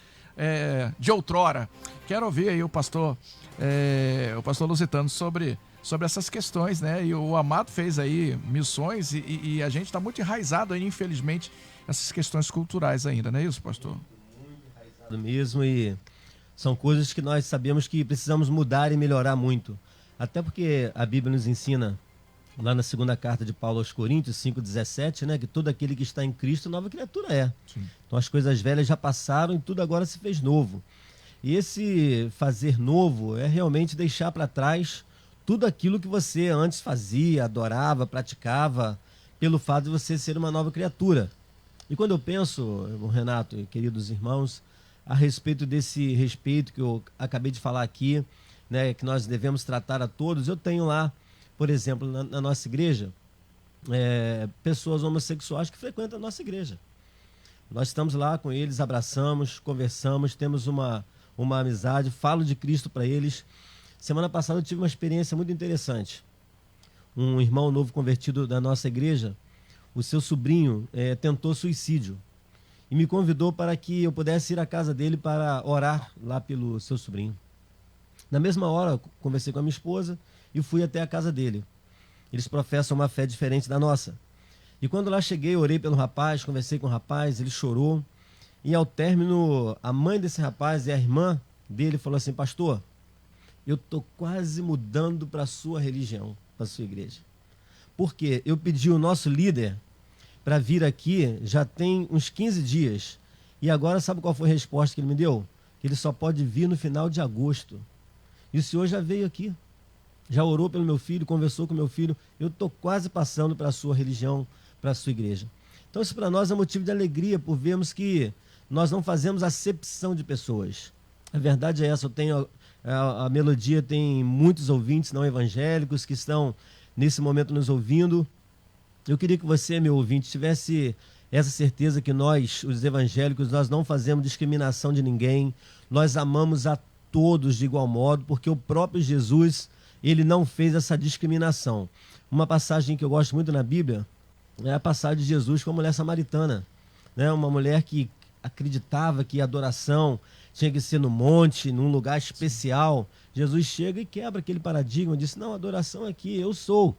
de outrora. Quero ouvir aí o pastor Lusitano sobre essas questões, né? E o Amado fez aí missões e a gente está muito enraizado aí, infelizmente, essas questões culturais ainda, não é isso, pastor? Mesmo, e são coisas que nós sabemos que precisamos mudar e melhorar muito. Até porque a Bíblia nos ensina, lá na segunda carta de Paulo aos Coríntios, 5,17, né, que todo aquele que está em Cristo, nova criatura é. Sim. Então as coisas velhas já passaram e tudo agora se fez novo. E esse fazer novo é realmente deixar para trás tudo aquilo que você antes fazia, adorava, praticava, pelo fato de você ser uma nova criatura. E quando eu penso, Renato e queridos irmãos, a respeito desse respeito que eu acabei de falar aqui, né, que nós devemos tratar a todos, eu tenho lá, por exemplo, na nossa igreja, pessoas homossexuais que frequentam a nossa igreja. Nós estamos lá com eles, abraçamos, conversamos, temos uma amizade, falo de Cristo para eles. Semana passada eu tive uma experiência muito interessante. Um irmão novo convertido da nossa igreja, o seu sobrinho tentou suicídio e me convidou para que eu pudesse ir à casa dele para orar lá pelo seu sobrinho. Na mesma hora, eu conversei com a minha esposa e fui até a casa dele. Eles professam uma fé diferente da nossa. E quando lá cheguei, eu orei pelo rapaz, conversei com o rapaz, ele chorou. E ao término, a mãe desse rapaz e a irmã dele falou assim: pastor, eu estou quase mudando para a sua religião, para a sua igreja. Porque eu pedi o nosso líder para vir aqui já tem uns 15 dias. E agora sabe qual foi a resposta que ele me deu? Que ele só pode vir no final de agosto. E o senhor já veio aqui, já orou pelo meu filho, conversou com meu filho. Eu estou quase passando para a sua religião, para a sua igreja. Então isso para nós é motivo de alegria, por vermos que nós não fazemos acepção de pessoas. A verdade é essa, eu tenho a Melodia tem muitos ouvintes não evangélicos que estão nesse momento nos ouvindo. Eu queria que você, meu ouvinte, tivesse essa certeza que nós, os evangélicos, nós não fazemos discriminação de ninguém, nós amamos a todos de igual modo, porque o próprio Jesus, ele não fez essa discriminação. Uma passagem que eu gosto muito na Bíblia é a passagem de Jesus com a mulher samaritana, né? Uma mulher que acreditava que a adoração tinha que ser no monte, num lugar especial. Jesus chega e quebra aquele paradigma, diz: não, a adoração aqui, eu sou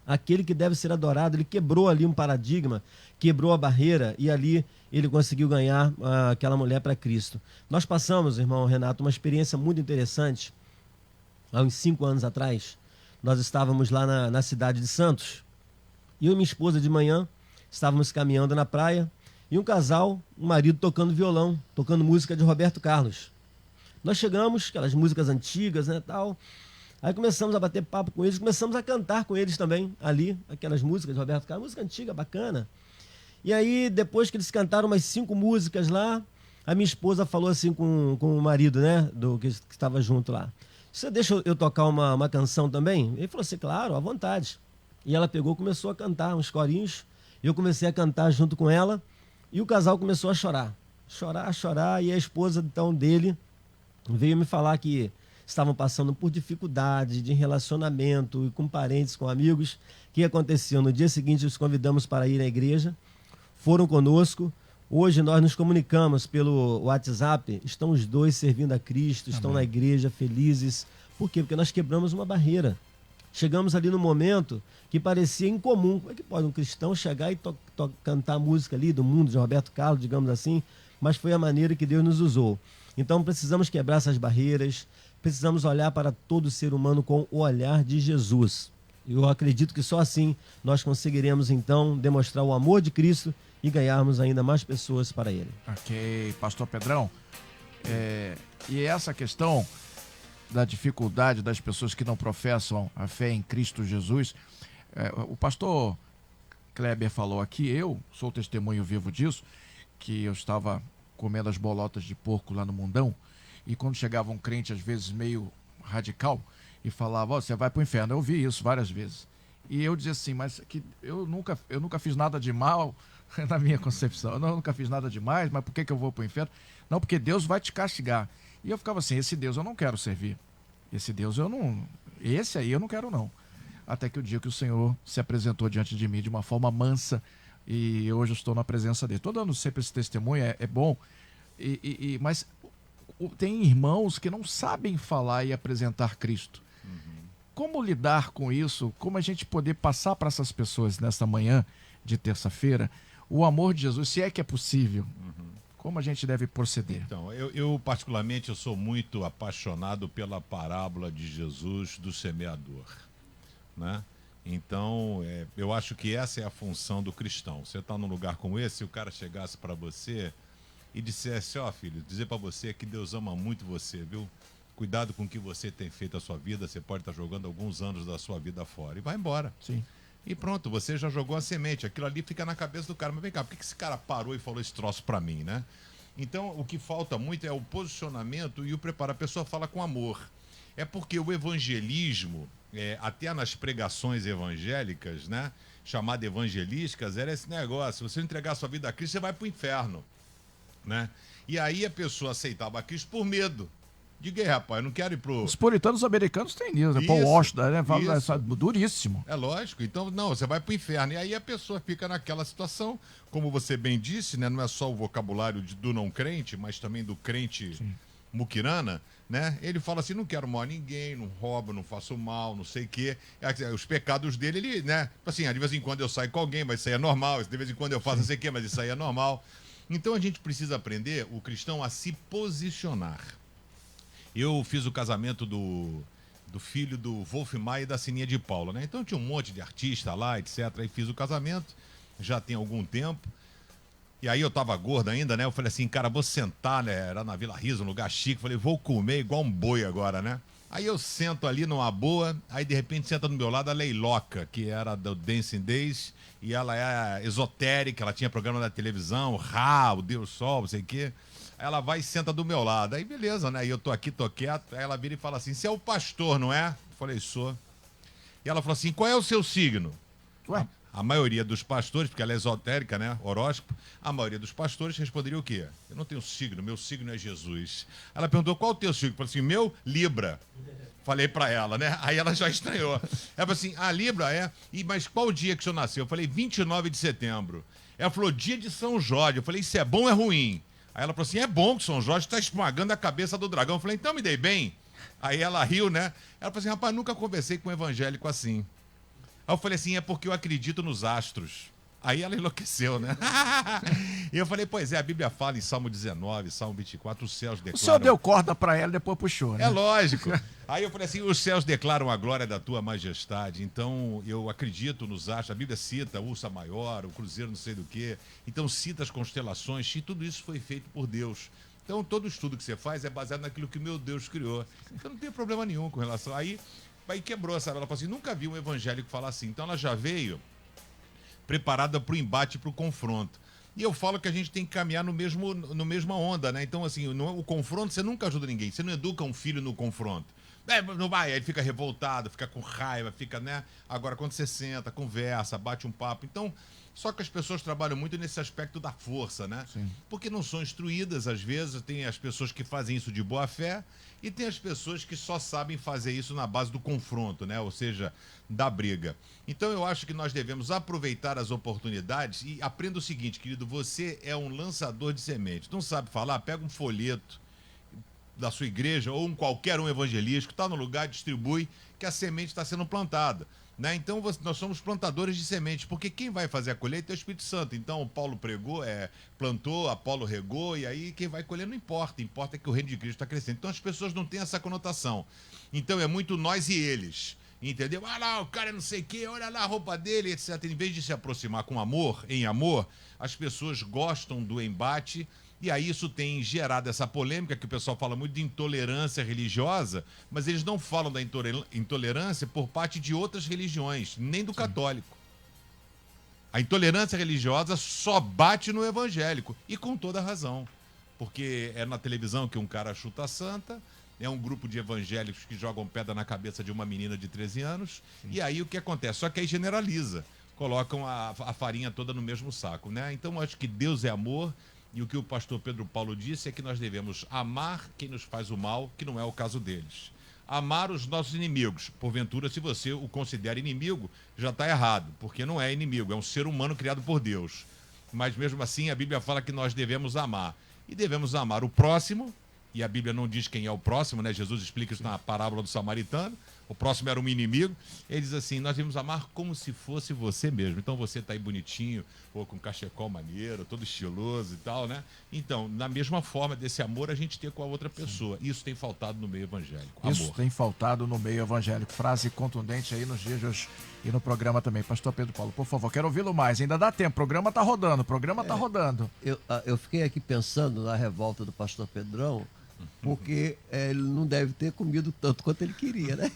aquele que deve ser adorado. Ele quebrou ali um paradigma, quebrou a barreira e ali ele conseguiu ganhar aquela mulher para Cristo. Nós passamos, irmão Renato, uma experiência muito interessante. Há uns 5 anos atrás, nós estávamos lá na cidade de Santos. E eu e minha esposa de manhã estávamos caminhando na praia e um casal, um marido tocando violão, tocando música de Roberto Carlos. Nós chegamos, aquelas músicas antigas, né, tal. Aí começamos a bater papo com eles, começamos a cantar com eles também, ali, aquelas músicas de Roberto Carlos, música antiga, bacana. E aí, depois que eles cantaram umas 5 músicas lá, a minha esposa falou assim com o marido, né, que estava junto lá: você deixa eu tocar uma canção também? Ele falou assim: claro, à vontade. E ela pegou, começou a cantar uns corinhos, eu comecei a cantar junto com ela, e o casal começou a chorar, e a esposa então dele veio me falar que estavam passando por dificuldade de relacionamento e com parentes, com amigos. O que aconteceu? No dia seguinte, os convidamos para ir à igreja, foram conosco. Hoje nós nos comunicamos pelo WhatsApp, estão os dois servindo a Cristo, estão na igreja felizes. Por quê? Porque nós quebramos uma barreira. Chegamos ali no momento que parecia incomum. Como é que pode um cristão chegar e cantar música ali do mundo de Roberto Carlos, digamos assim? Mas foi a maneira que Deus nos usou. Então precisamos quebrar essas barreiras, precisamos olhar para todo ser humano com o olhar de Jesus. Eu acredito que só assim nós conseguiremos então demonstrar o amor de Cristo e ganharmos ainda mais pessoas para Ele. Ok, pastor Pedrão, e essa questão da dificuldade das pessoas que não professam a fé em Cristo Jesus, o pastor Kleber falou aqui, eu sou testemunho vivo disso, que eu estava comendo as bolotas de porco lá no Mundão, e quando chegava um crente, às vezes meio radical, e falava: você vai para o inferno. Eu ouvi isso várias vezes. E eu dizia assim: mas que eu nunca fiz nada de mal, na minha concepção. Eu nunca fiz nada demais, mas por que eu vou para o inferno? Não, porque Deus vai te castigar. E eu ficava assim: esse Deus eu não quero servir. Esse Deus eu não... Esse aí eu não quero não. Até que o dia que o Senhor se apresentou diante de mim de uma forma mansa, e hoje eu estou na presença dele. Estou dando sempre esse testemunho, é bom. Mas tem irmãos que não sabem falar e apresentar Cristo. Como lidar com isso? Como a gente poder passar para essas pessoas nesta manhã de terça-feira o amor de Jesus, se é que é possível? Como a gente deve proceder? Então, eu particularmente eu sou muito apaixonado pela parábola de Jesus do semeador, né? Então, eu acho que essa é a função do cristão. Você está num lugar como esse, se o cara chegasse para você e dissesse, ó, filho, dizer para você que Deus ama muito você, viu? Cuidado com o que você tem feito a sua vida, você pode estar jogando alguns anos da sua vida fora. E vai embora. Sim. E pronto, você já jogou a semente. Aquilo ali fica na cabeça do cara. Mas vem cá, por que esse cara parou e falou esse troço pra mim, né? Então, o que falta muito é o posicionamento e o preparo. A pessoa fala com amor. É porque o evangelismo, até nas pregações evangélicas, né? Chamada evangelísticas, era esse negócio. Se você entregar a sua vida a Cristo, você vai pro inferno, né? E aí a pessoa aceitava a Cristo por medo. Diga aí, rapaz, eu não quero ir pro... Os puritanos americanos têm isso, né? Paul Washington, né? Fala, duríssimo. É lógico, então não, você vai pro inferno. E aí a pessoa fica naquela situação, como você bem disse, né? Não é só o vocabulário do não crente, mas também do crente muquirana, né? Ele fala assim, não quero mal a ninguém, não roubo, não faço mal, não sei o quê. Os pecados dele, ele, né? Assim, de vez em quando eu saio com alguém, mas isso aí é normal. De vez em quando eu faço não sei o quê, mas isso aí é normal. Então a gente precisa aprender, o cristão, a se posicionar. Eu fiz o casamento do filho do Wolf Maia e da Sininha de Paula, né? Então tinha um monte de artista lá, etc. Aí fiz o casamento, já tem algum tempo. E aí eu tava gordo ainda, né? Eu falei assim, cara, vou sentar, né? Era na Vila Riso, um lugar chique. Falei, vou comer igual um boi agora, né? Aí eu sento ali numa boa, aí de repente senta do meu lado a Leiloca, que era do Dancing Days, e ela é esotérica, ela tinha programa da televisão, o Deus Sol, não sei o quê. Ela vai e senta do meu lado. Aí beleza, né? E eu tô aqui, tô quieto. Aí ela vira e fala assim, você é o pastor, não é? Eu falei, sou. E ela falou assim, qual é o seu signo? Ué? A maioria dos pastores, porque ela é esotérica, né? Horóscopo. A maioria dos pastores responderia o quê? Eu não tenho signo, meu signo é Jesus. Ela perguntou, qual o teu signo? Eu falei assim, meu, Libra. Falei pra ela, né? Aí ela já estranhou. Ela falou assim, Libra é? Mas qual o dia que o senhor nasceu? Eu falei, 29 de setembro. Ela falou, dia de São Jorge. Eu falei, isso é bom ou é ruim? Aí ela falou assim, é bom que São Jorge está esmagando a cabeça do dragão. Eu falei, então me dei bem. Aí ela riu, né? Ela falou assim, rapaz, nunca conversei com um evangélico assim. Aí eu falei assim, é porque eu acredito nos astros. Aí ela enlouqueceu, né? E eu falei, pois é, a Bíblia fala em Salmo 19, Salmo 24, os céus declaram... O senhor deu corda pra ela e depois puxou, né? É lógico. Aí eu falei assim, os céus declaram a glória da tua majestade. Então, eu acredito nos astros. A Bíblia cita o Ursa Maior, o Cruzeiro não sei do quê. Então, cita as constelações. E tudo isso foi feito por Deus. Então, todo estudo que você faz é baseado naquilo que o meu Deus criou. Então, não tem problema nenhum com relação... Aí quebrou, sabe? Ela falou assim, nunca vi um evangélico falar assim. Então, ela já veio preparada para o embate, para o confronto. E eu falo que a gente tem que caminhar no mesma onda, né? Então, assim, o confronto, você nunca ajuda ninguém. Você não educa um filho no confronto. Não vai, aí ele fica revoltado, fica com raiva, fica, né? Agora, quando você senta, conversa, bate um papo. Então, só que as pessoas trabalham muito nesse aspecto da força, né? Sim. Porque não são instruídas, às vezes, tem as pessoas que fazem isso de boa fé e tem as pessoas que só sabem fazer isso na base do confronto, né? Ou seja, da briga. Então eu acho que nós devemos aproveitar as oportunidades e aprenda o seguinte, querido, você é um lançador de sementes. Não sabe falar? Pega um folheto da sua igreja ou qualquer um evangelístico, está no lugar, distribui, que a semente está sendo plantada. Né? Então nós somos plantadores de sementes, porque quem vai fazer a colheita é o Espírito Santo. Então Paulo pregou, plantou, Apolo regou, e aí quem vai colher não importa, importa que o reino de Cristo está crescendo. Então as pessoas não têm essa conotação. Então é muito nós e eles, entendeu? Ah lá, o cara não sei o quê, olha lá a roupa dele, etc. Em vez de se aproximar com amor, em amor, as pessoas gostam do embate. E aí isso tem gerado essa polêmica, que o pessoal fala muito de intolerância religiosa, mas eles não falam da intolerância por parte de outras religiões, nem do católico. A intolerância religiosa só bate no evangélico, e com toda razão. Porque é na televisão que um cara chuta a santa, é um grupo de evangélicos que jogam pedra na cabeça de uma menina de 13 anos, e aí o que acontece? Só que aí generaliza, colocam a farinha toda no mesmo saco, né? Então eu acho que Deus é amor. E o que o pastor Pedro Paulo disse é que nós devemos amar quem nos faz o mal, que não é o caso deles. Amar os nossos inimigos. Porventura, se você o considera inimigo, já está errado, porque não é inimigo, é um ser humano criado por Deus. Mas mesmo assim, a Bíblia fala que nós devemos amar. E devemos amar o próximo e a Bíblia não diz quem é o próximo, né? Jesus explica isso na parábola do samaritano. O próximo era um inimigo. Ele diz assim: nós devemos amar como se fosse você mesmo. Então você tá aí bonitinho, ou com cachecol maneiro, todo estiloso e tal, né? Então, na mesma forma desse amor, a gente ter com a outra pessoa. Isso tem faltado no meio evangélico. Isso Amor. tem faltado no meio evangélico. Frase contundente aí nos dias de hoje e no programa também. Pastor Pedro Paulo, por favor, quero ouvi-lo mais. Ainda dá tempo, o programa tá rodando, tá rodando. Eu fiquei aqui pensando na revolta do pastor Pedrão, porque ele não deve ter comido tanto quanto ele queria, né?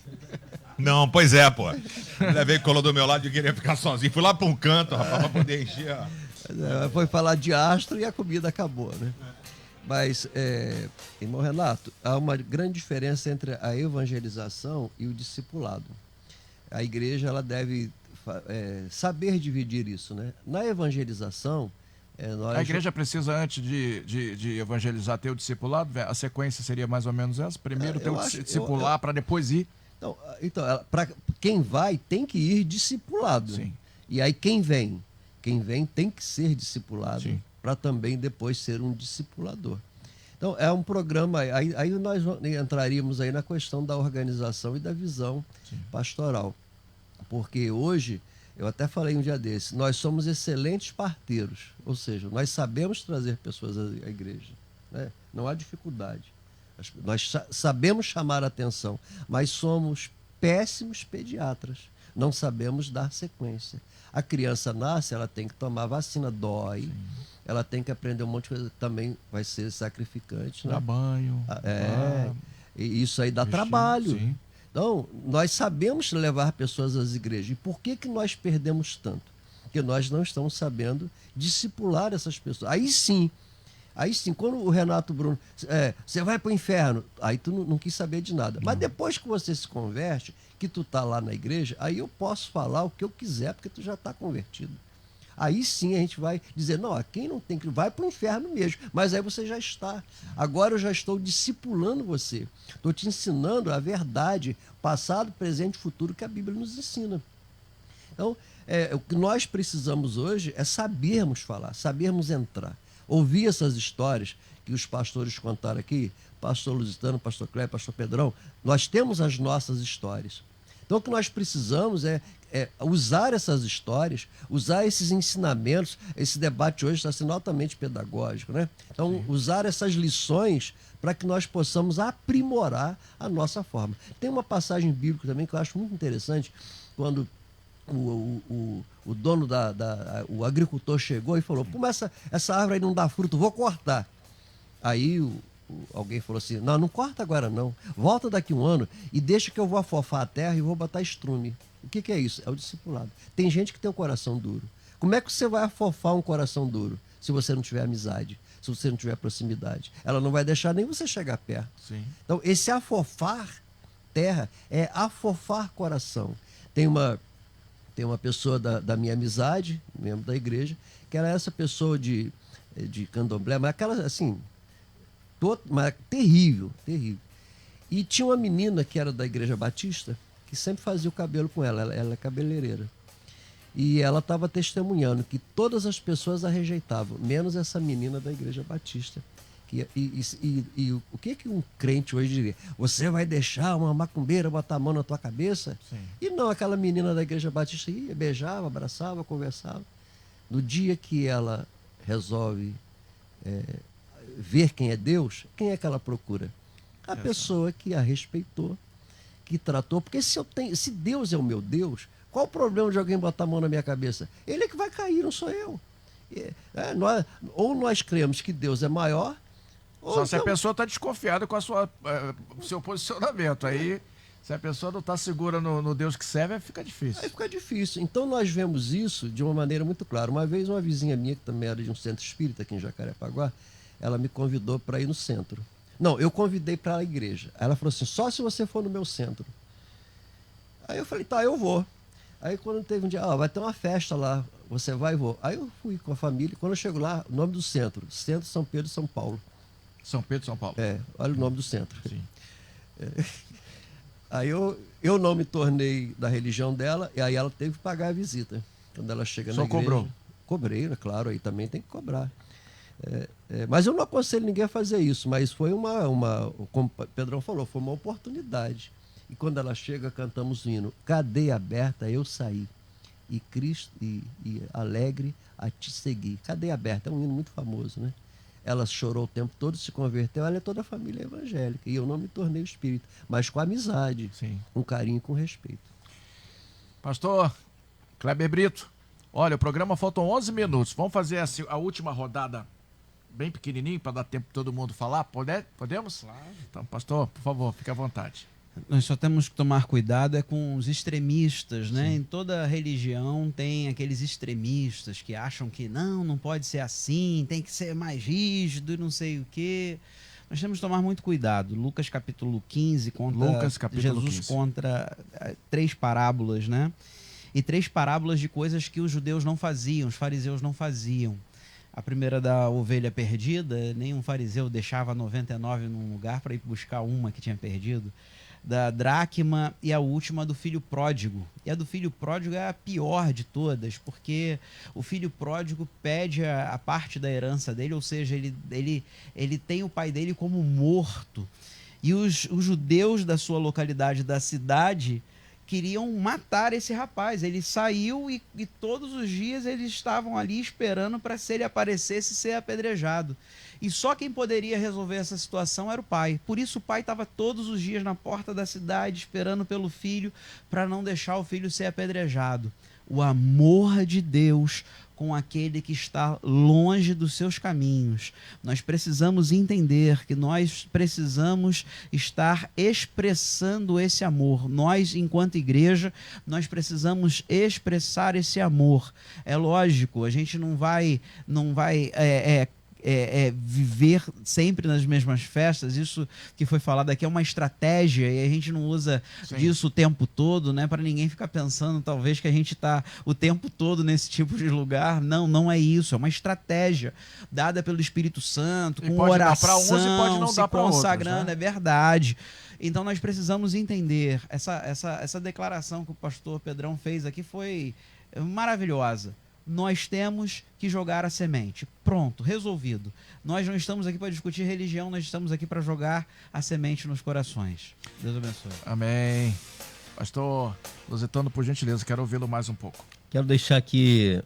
Não, pois é, pô. Ele veio, colou do meu lado e queria ficar sozinho. Fui lá para um canto, rapaz, para poder encher. Ó. Foi falar de astro e a comida acabou, né? Mas, irmão Renato, há uma grande diferença entre a evangelização e o discipulado. A igreja ela deve saber dividir isso, né? Na evangelização, A igreja precisa, antes de evangelizar, ter o discipulado? A sequência seria mais ou menos essa? Primeiro ter o discipular para depois ir? Então para quem vai, tem que ir discipulado. Sim. E aí quem vem tem que ser discipulado para também depois ser um discipulador. Então é um programa, aí nós entraríamos aí na questão da organização e da visão pastoral. Porque hoje, eu até falei um dia desse, nós somos excelentes parteiros, ou seja, nós sabemos trazer pessoas à igreja, né? Não há dificuldade. Nós sabemos chamar a atenção, mas somos péssimos pediatras, não sabemos dar sequência. A criança nasce, ela tem que tomar vacina, dói, ela tem que aprender um monte de coisa, também vai ser sacrificante. Né? Dá banho. E isso aí dá trabalho. Sim. Então, nós sabemos levar pessoas às igrejas. E por que nós perdemos tanto? Porque nós não estamos sabendo discipular essas pessoas. Aí sim, quando o Renato Bruno, você vai para o inferno, aí tu não quis saber de nada. Mas depois que você se converte, que tu tá lá na igreja, aí eu posso falar o que eu quiser, porque tu já está convertido. Aí sim a gente vai dizer, não, quem não tem que vai para o inferno mesmo, mas aí você já está. Agora eu já estou discipulando você, estou te ensinando a verdade, passado, presente e futuro que a Bíblia nos ensina. Então, o que nós precisamos hoje é sabermos falar, sabermos entrar. Ouvir essas histórias que os pastores contaram aqui, pastor Lusitano, pastor Cléber, pastor Pedrão, nós temos as nossas histórias. Então o que nós precisamos é usar essas histórias, usar esses ensinamentos. Esse debate hoje está sendo altamente pedagógico, né? Então usar essas lições para que nós possamos aprimorar a nossa forma. Tem uma passagem bíblica também que eu acho muito interessante, quando o dono o agricultor chegou e falou, pô, mas essa árvore aí não dá fruto, vou cortar. Aí alguém falou assim, não corta agora não, volta daqui um ano e deixa que eu vou afofar a terra e vou botar estrume. O que é isso? É o discipulado. Tem gente que tem um coração duro. Como é que você vai afofar um coração duro se você não tiver amizade, se você não tiver proximidade? Ela não vai deixar nem você chegar perto. Sim. Então esse afofar terra é afofar coração. Tem uma pessoa da minha amizade, membro da igreja, que era essa pessoa de candomblé, mas aquela assim, mas terrível. E tinha uma menina que era da igreja batista, que sempre fazia o cabelo com ela é cabeleireira. E ela estava testemunhando que todas as pessoas a rejeitavam, menos essa menina da igreja batista. E o que um crente hoje diria? Você vai deixar uma macumbeira botar a mão na tua cabeça? Sim. E não, aquela menina da igreja batista ia, beijava, abraçava, conversava. No dia que ela resolve ver quem é Deus, quem é que ela procura? A pessoa que a respeitou, que tratou. Porque se Deus é o meu Deus, qual o problema de alguém botar a mão na minha cabeça? Ele é que vai cair, não sou eu. Ou nós cremos que Deus é maior, só se a pessoa está desconfiada com o seu posicionamento. Aí, se a pessoa não está segura no Deus que serve, aí fica difícil. Aí fica difícil. Então nós vemos isso de uma maneira muito clara. Uma vez uma vizinha minha, que também era de um centro espírita aqui em Jacarepaguá, ela me convidou para ir no centro. Não, eu convidei para a igreja. Aí ela falou assim, só se você for no meu centro. Aí eu falei, tá, eu vou. Aí quando teve um dia, vai ter uma festa lá, você vai e vou. Aí eu fui com a família, quando eu chego lá, o nome do centro, Centro São Pedro e São Paulo. São Pedro, São Paulo. Olha o nome do centro. Sim. Aí eu não me tornei da religião dela, e aí ela teve que pagar a visita. Quando ela chega na igreja. Só cobrou? Cobrei, claro, aí também tem que cobrar. Mas eu não aconselho ninguém a fazer isso, mas foi como o Pedrão falou, foi uma oportunidade. E quando ela chega, cantamos o hino, cadeia aberta, eu saí, e Cristo, e alegre a te seguir. Cadeia aberta, é um hino muito famoso, né? Ela chorou o tempo todo, se converteu, ela é toda a família evangélica, e eu não me tornei espírita, mas com amizade, Sim. com carinho e com respeito. Pastor Kleber Brito, olha, o programa faltam 11 minutos, vamos fazer a última rodada bem pequenininho, para dar tempo para todo mundo falar, podemos? Claro. Então, pastor, por favor, fique à vontade. Nós só temos que tomar cuidado com os extremistas, né? Em toda religião tem aqueles extremistas que acham que não pode ser assim, tem que ser mais rígido e não sei o quê. Nós temos que tomar muito cuidado. Lucas capítulo 15 conta Jesus 15. Contra 3 parábolas, né? E 3 parábolas de coisas que os judeus não faziam, os fariseus não faziam. A primeira da ovelha perdida, nenhum fariseu deixava 99 num lugar para ir buscar uma que tinha perdido. Da dracma, e a última do filho pródigo. E a do filho pródigo é a pior de todas, porque o filho pródigo pede a parte da herança dele, ou seja, ele tem o pai dele como morto. E os judeus da sua localidade, da cidade, queriam matar esse rapaz. Ele saiu e todos os dias eles estavam ali esperando para, se ele aparecesse, ser apedrejado. E só quem poderia resolver essa situação era o pai. Por isso o pai estava todos os dias na porta da cidade esperando pelo filho para não deixar o filho ser apedrejado. O amor de Deus com aquele que está longe dos seus caminhos. Nós precisamos entender que nós precisamos estar expressando esse amor. Nós, enquanto igreja, nós precisamos expressar esse amor. É lógico, a gente não vai viver sempre nas mesmas festas. Isso que foi falado aqui é uma estratégia e a gente não usa disso o tempo todo, né? Para ninguém ficar pensando talvez que a gente está o tempo todo nesse tipo de lugar. Não é isso, é uma estratégia dada pelo Espírito Santo, com oração, uns e pode não dar para consagrando, outros, né? É verdade. Então nós precisamos entender, essa declaração que o pastor Pedrão fez aqui foi maravilhosa. Nós temos que jogar a semente. Pronto, resolvido. Nós não estamos aqui para discutir religião, nós estamos aqui para jogar a semente nos corações. Deus abençoe. Amém. Pastor Lusitano, por gentileza, quero ouvi-lo mais um pouco. Quero deixar aqui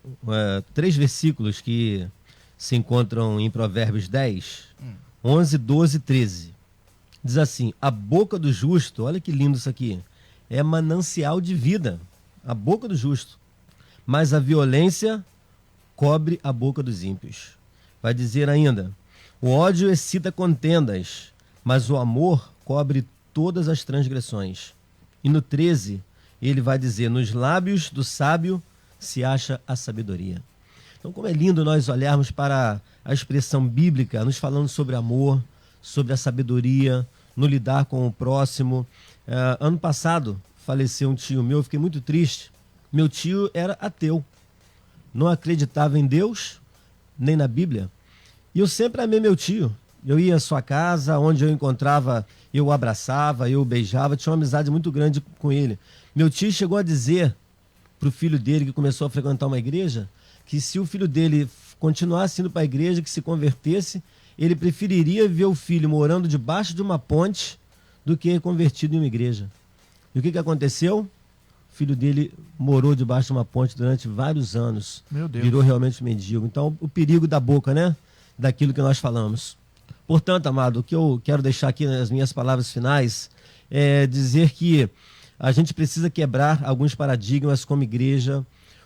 3 versículos que se encontram em Provérbios 10, 11, 12 e 13. Diz assim: a boca do justo, olha que lindo isso aqui, é manancial de vida. A boca do justo. Mas a violência cobre a boca dos ímpios. Vai dizer ainda: o ódio excita contendas, mas o amor cobre todas as transgressões. E no 13, ele vai dizer: nos lábios do sábio se acha a sabedoria. Então, como é lindo nós olharmos para a expressão bíblica, nos falando sobre amor, sobre a sabedoria, no lidar com o próximo. Ano passado, faleceu um tio meu, eu fiquei muito triste. Meu tio era ateu, não acreditava em Deus, nem na Bíblia. E eu sempre amei meu tio. Eu ia à sua casa, onde eu encontrava, eu o abraçava, eu o beijava, tinha uma amizade muito grande com ele. Meu tio chegou a dizer para o filho dele, que começou a frequentar uma igreja, que se o filho dele continuasse indo para a igreja, que se convertesse, ele preferiria ver o filho morando debaixo de uma ponte do que convertido em uma igreja. E o que aconteceu? O filho dele morou debaixo de uma ponte durante vários anos. Meu Deus. Virou realmente mendigo. Então, o perigo da boca, né? Daquilo que nós falamos. Portanto, amado, o que eu quero deixar aqui nas minhas palavras finais é dizer que a gente precisa quebrar alguns paradigmas como igreja,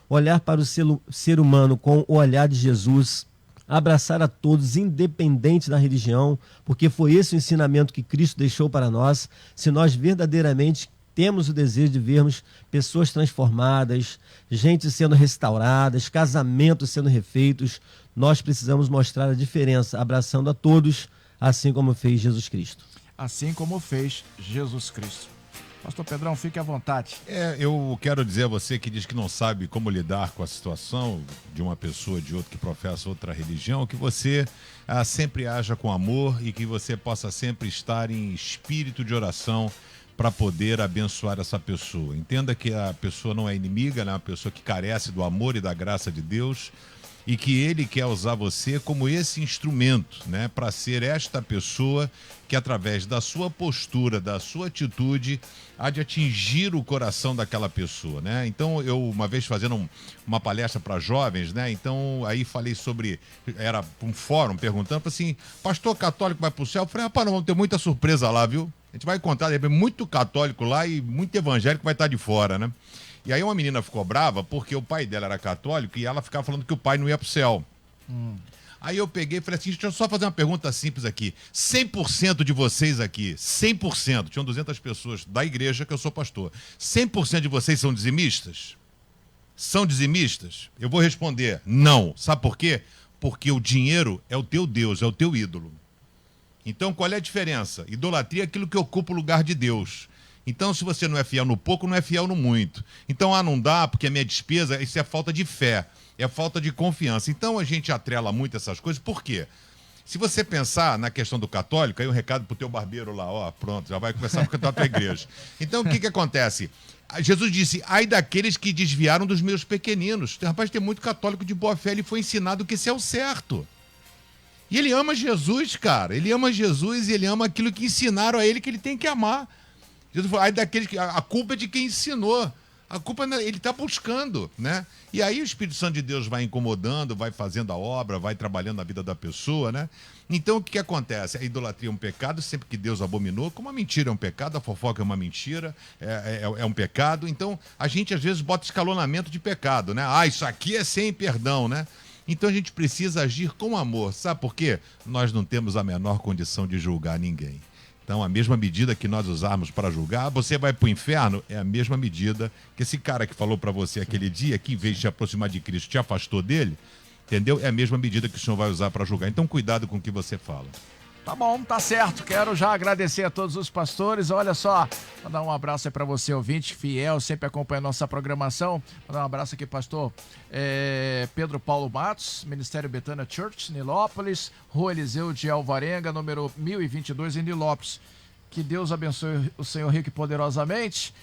olhar para o ser humano com o olhar de Jesus, abraçar a todos, independente da religião, porque foi esse o ensinamento que Cristo deixou para nós. Se nós verdadeiramente temos o desejo de vermos pessoas transformadas, gente sendo restauradas, casamentos sendo refeitos, nós precisamos mostrar a diferença, abraçando a todos, assim como fez Jesus Cristo. Assim como fez Jesus Cristo. Pastor Pedrão, fique à vontade. Eu quero dizer a você que diz que não sabe como lidar com a situação de uma pessoa de outro que professa outra religião, que você sempre haja com amor e que você possa sempre estar em espírito de oração para poder abençoar essa pessoa. Entenda que a pessoa não é inimiga, né? É uma pessoa que carece do amor e da graça de Deus. e que ele quer usar você como esse instrumento, né, para ser esta pessoa que, através da sua postura, da sua atitude, há de atingir o coração daquela pessoa, né? Então, eu, uma vez fazendo uma palestra para jovens, né? Então, aí falei sobre, era um fórum, perguntando, assim, pastor católico vai pro céu? Eu falei, rapaz, não, vamos ter muita surpresa lá, viu? A gente vai encontrar, de repente, muito católico lá e muito evangélico vai estar de fora, né? E aí uma menina ficou brava porque o pai dela era católico e ela ficava falando que o pai não ia pro céu. Aí eu peguei e falei assim, deixa eu só fazer uma pergunta simples aqui. 100% de vocês aqui, 100%, tinham 200 pessoas da igreja que eu sou pastor. 100% de vocês são dizimistas? São dizimistas? Eu vou responder, não. Sabe por quê? Porque o dinheiro é o teu Deus, é o teu ídolo. Então qual é a diferença? Idolatria é aquilo que ocupa o lugar de Deus. Então, se você não é fiel no pouco, não é fiel no muito. Então, não dá, porque a minha despesa, isso é falta de fé, é falta de confiança. Então, a gente atrela muito essas coisas. Por quê? Se você pensar na questão do católico, aí um recado pro teu barbeiro lá, ó, pronto, já vai começar a cantar a tua igreja. Então, o que acontece? Jesus disse, ai daqueles que desviaram dos meus pequeninos. Rapaz, tem muito católico de boa fé, ele foi ensinado que esse é o certo. E ele ama Jesus, cara. Ele ama Jesus e ele ama aquilo que ensinaram a ele que ele tem que amar. Jesus falou, daqueles que a culpa é de quem ensinou. A culpa ele está buscando, né? E aí o Espírito Santo de Deus vai incomodando, vai fazendo a obra, vai trabalhando na vida da pessoa, né? Então o que acontece? A idolatria é um pecado, sempre que Deus abominou, como a mentira é um pecado, a fofoca é uma mentira, é um pecado. Então a gente às vezes bota escalonamento de pecado, né? Isso aqui é sem perdão, né? Então a gente precisa agir com amor. Sabe por quê? Nós não temos a menor condição de julgar ninguém. Então, a mesma medida que nós usarmos para julgar, você vai para o inferno, é a mesma medida que esse cara que falou para você aquele dia, que em vez de te aproximar de Cristo, te afastou dele, entendeu? É a mesma medida que o Senhor vai usar para julgar. Então, cuidado com o que você fala. Tá bom, tá certo. Quero já agradecer a todos os pastores. Olha só, vou dar um abraço aí pra você, ouvinte, fiel, sempre acompanha a nossa programação. Vou dar um abraço aqui, pastor Pedro Paulo Matos, Ministério Betânia Church, Nilópolis, Rua Eliseu de Alvarenga, número 1022, em Nilópolis. Que Deus abençoe o Senhor rico e poderosamente.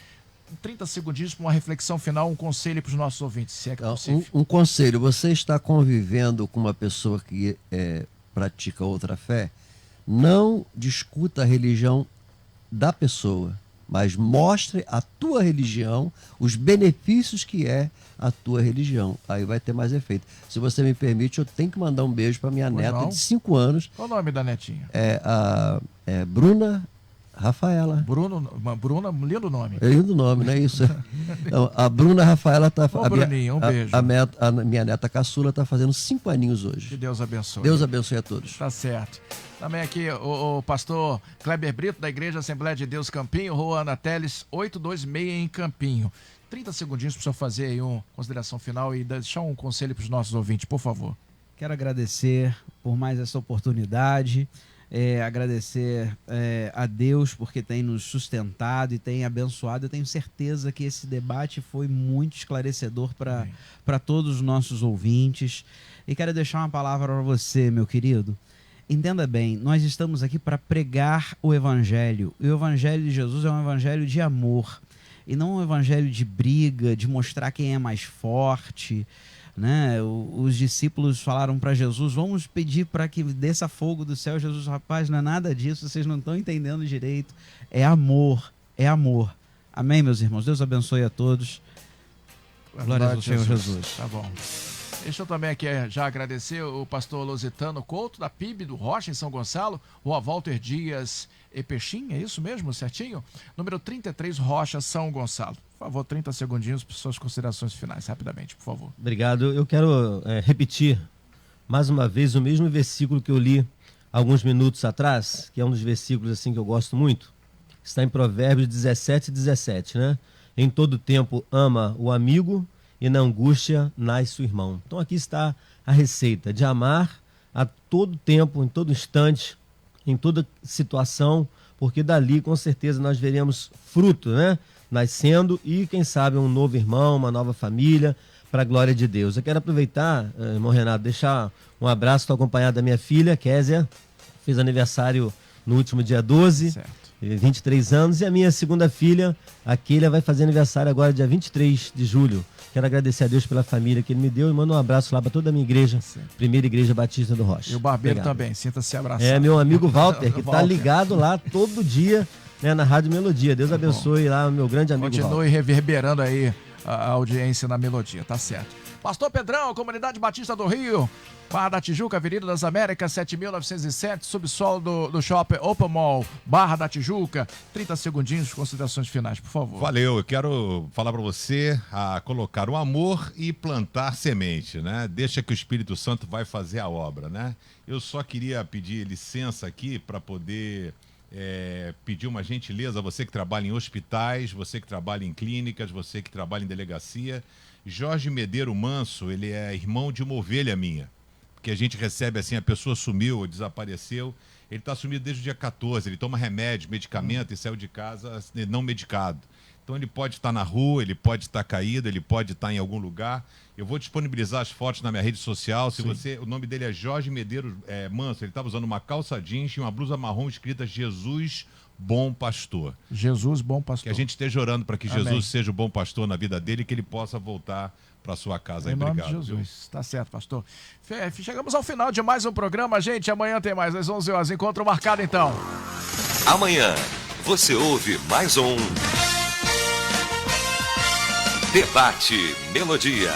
30 segundinhos para uma reflexão final, um conselho para os nossos ouvintes, se é que é possível. Um conselho, você está convivendo com uma pessoa que pratica outra fé, não discuta a religião da pessoa, mas mostre a tua religião, os benefícios que é a tua religião. Aí vai ter mais efeito. Se você me permite, eu tenho que mandar um beijo para minha neta de 5 anos. Qual o nome da netinha? Bruna Rafaela. Bruna, lindo nome. É lindo nome, não é isso? Então, a Bruna Rafaela está... Bruninho, um beijo. A minha neta caçula está fazendo 5 aninhos hoje. Que Deus abençoe. Deus abençoe a todos. Tá certo. Também aqui o pastor Kleber Brito, da Igreja Assembleia de Deus Campinho, Rua Ana Teles, 826 em Campinho. 30 segundinhos para o senhor fazer aí uma consideração final e deixar um conselho para os nossos ouvintes, por favor. Quero agradecer por mais essa oportunidade, agradecer a Deus porque tem nos sustentado e tem abençoado. Eu tenho certeza que esse debate foi muito esclarecedor para todos os nossos ouvintes. E quero deixar uma palavra para você, meu querido. Entenda bem, nós estamos aqui para pregar o Evangelho. E o Evangelho de Jesus é um Evangelho de amor. E não um Evangelho de briga, de mostrar quem é mais forte, né? Os discípulos falaram para Jesus, vamos pedir para que desça fogo do céu. Jesus, rapaz, não é nada disso, vocês não estão entendendo direito. É amor, é amor. Amém, meus irmãos? Deus abençoe a todos. Glória ao Senhor Jesus. Tá bom. Deixa eu também aqui já agradecer o pastor Lusitano Couto, da PIB do Rocha, em São Gonçalo, Rua Walter Dias Epechim, é isso mesmo, certinho? Número 33, Rocha, São Gonçalo. Por favor, 30 segundinhos para suas considerações finais, rapidamente, por favor. Obrigado. Eu quero repetir mais uma vez o mesmo versículo que eu li alguns minutos atrás, que é um dos versículos assim que eu gosto muito. Está em Provérbios 17:17, né? Em todo tempo ama o amigo e na angústia nasce o irmão. Então aqui está a receita de amar a todo tempo, em todo instante, em toda situação, porque dali com certeza nós veremos fruto, né? Nascendo e quem sabe um novo irmão, uma nova família, para a glória de Deus. Eu quero aproveitar, irmão Renato, deixar um abraço, estou acompanhado da minha filha, Késia, fez aniversário no último dia 12. Certo. 23 anos. E a minha segunda filha, a Keila, vai fazer aniversário agora, dia 23 de julho. Quero agradecer a Deus pela família que ele me deu e mando um abraço lá para toda a minha igreja, Primeira Igreja Batista do Rocha. E o Barbeiro Obrigado. também, sinta-se abraçado. É, meu amigo Walter, que tá Walter. ligado lá todo dia, né, na Rádio Melodia. Deus abençoe lá o meu grande amigo Continue Walter. reverberando aí a audiência na Melodia, tá certo. Pastor Pedrão, Comunidade Batista do Rio, Barra da Tijuca, Avenida das Américas, 7.907, subsolo do Shopping Open Mall, Barra da Tijuca. 30 segundinhos, considerações finais, por favor. Valeu, eu quero falar para você a colocar o amor e plantar semente, né? Deixa que o Espírito Santo vai fazer a obra, né? Eu só queria pedir licença aqui para poder pedir uma gentileza, você que trabalha em hospitais, você que trabalha em clínicas, você que trabalha em delegacia. Jorge Medeiro Manso, ele é irmão de uma ovelha minha, porque a gente recebe assim, a pessoa sumiu ou desapareceu, ele está sumido desde o dia 14, ele toma remédio, medicamento e saiu de casa não medicado. Então ele pode estar na rua, ele pode estar caído, ele pode estar em algum lugar. Eu vou disponibilizar as fotos na minha rede social. Se você, o nome dele é Jorge Medeiros Manso, ele estava usando uma calça jeans e uma blusa marrom escrita Jesus Bom Pastor. Jesus Bom Pastor. Que a gente esteja orando para que Amém. Jesus seja o bom pastor na vida dele e que ele possa voltar para sua casa. Em nome Obrigado. de Jesus. Tá certo, pastor. Chegamos ao final de mais um programa, gente. Amanhã tem mais, às 11 horas. Encontro marcado, então. Amanhã você ouve mais um Debate Melodia.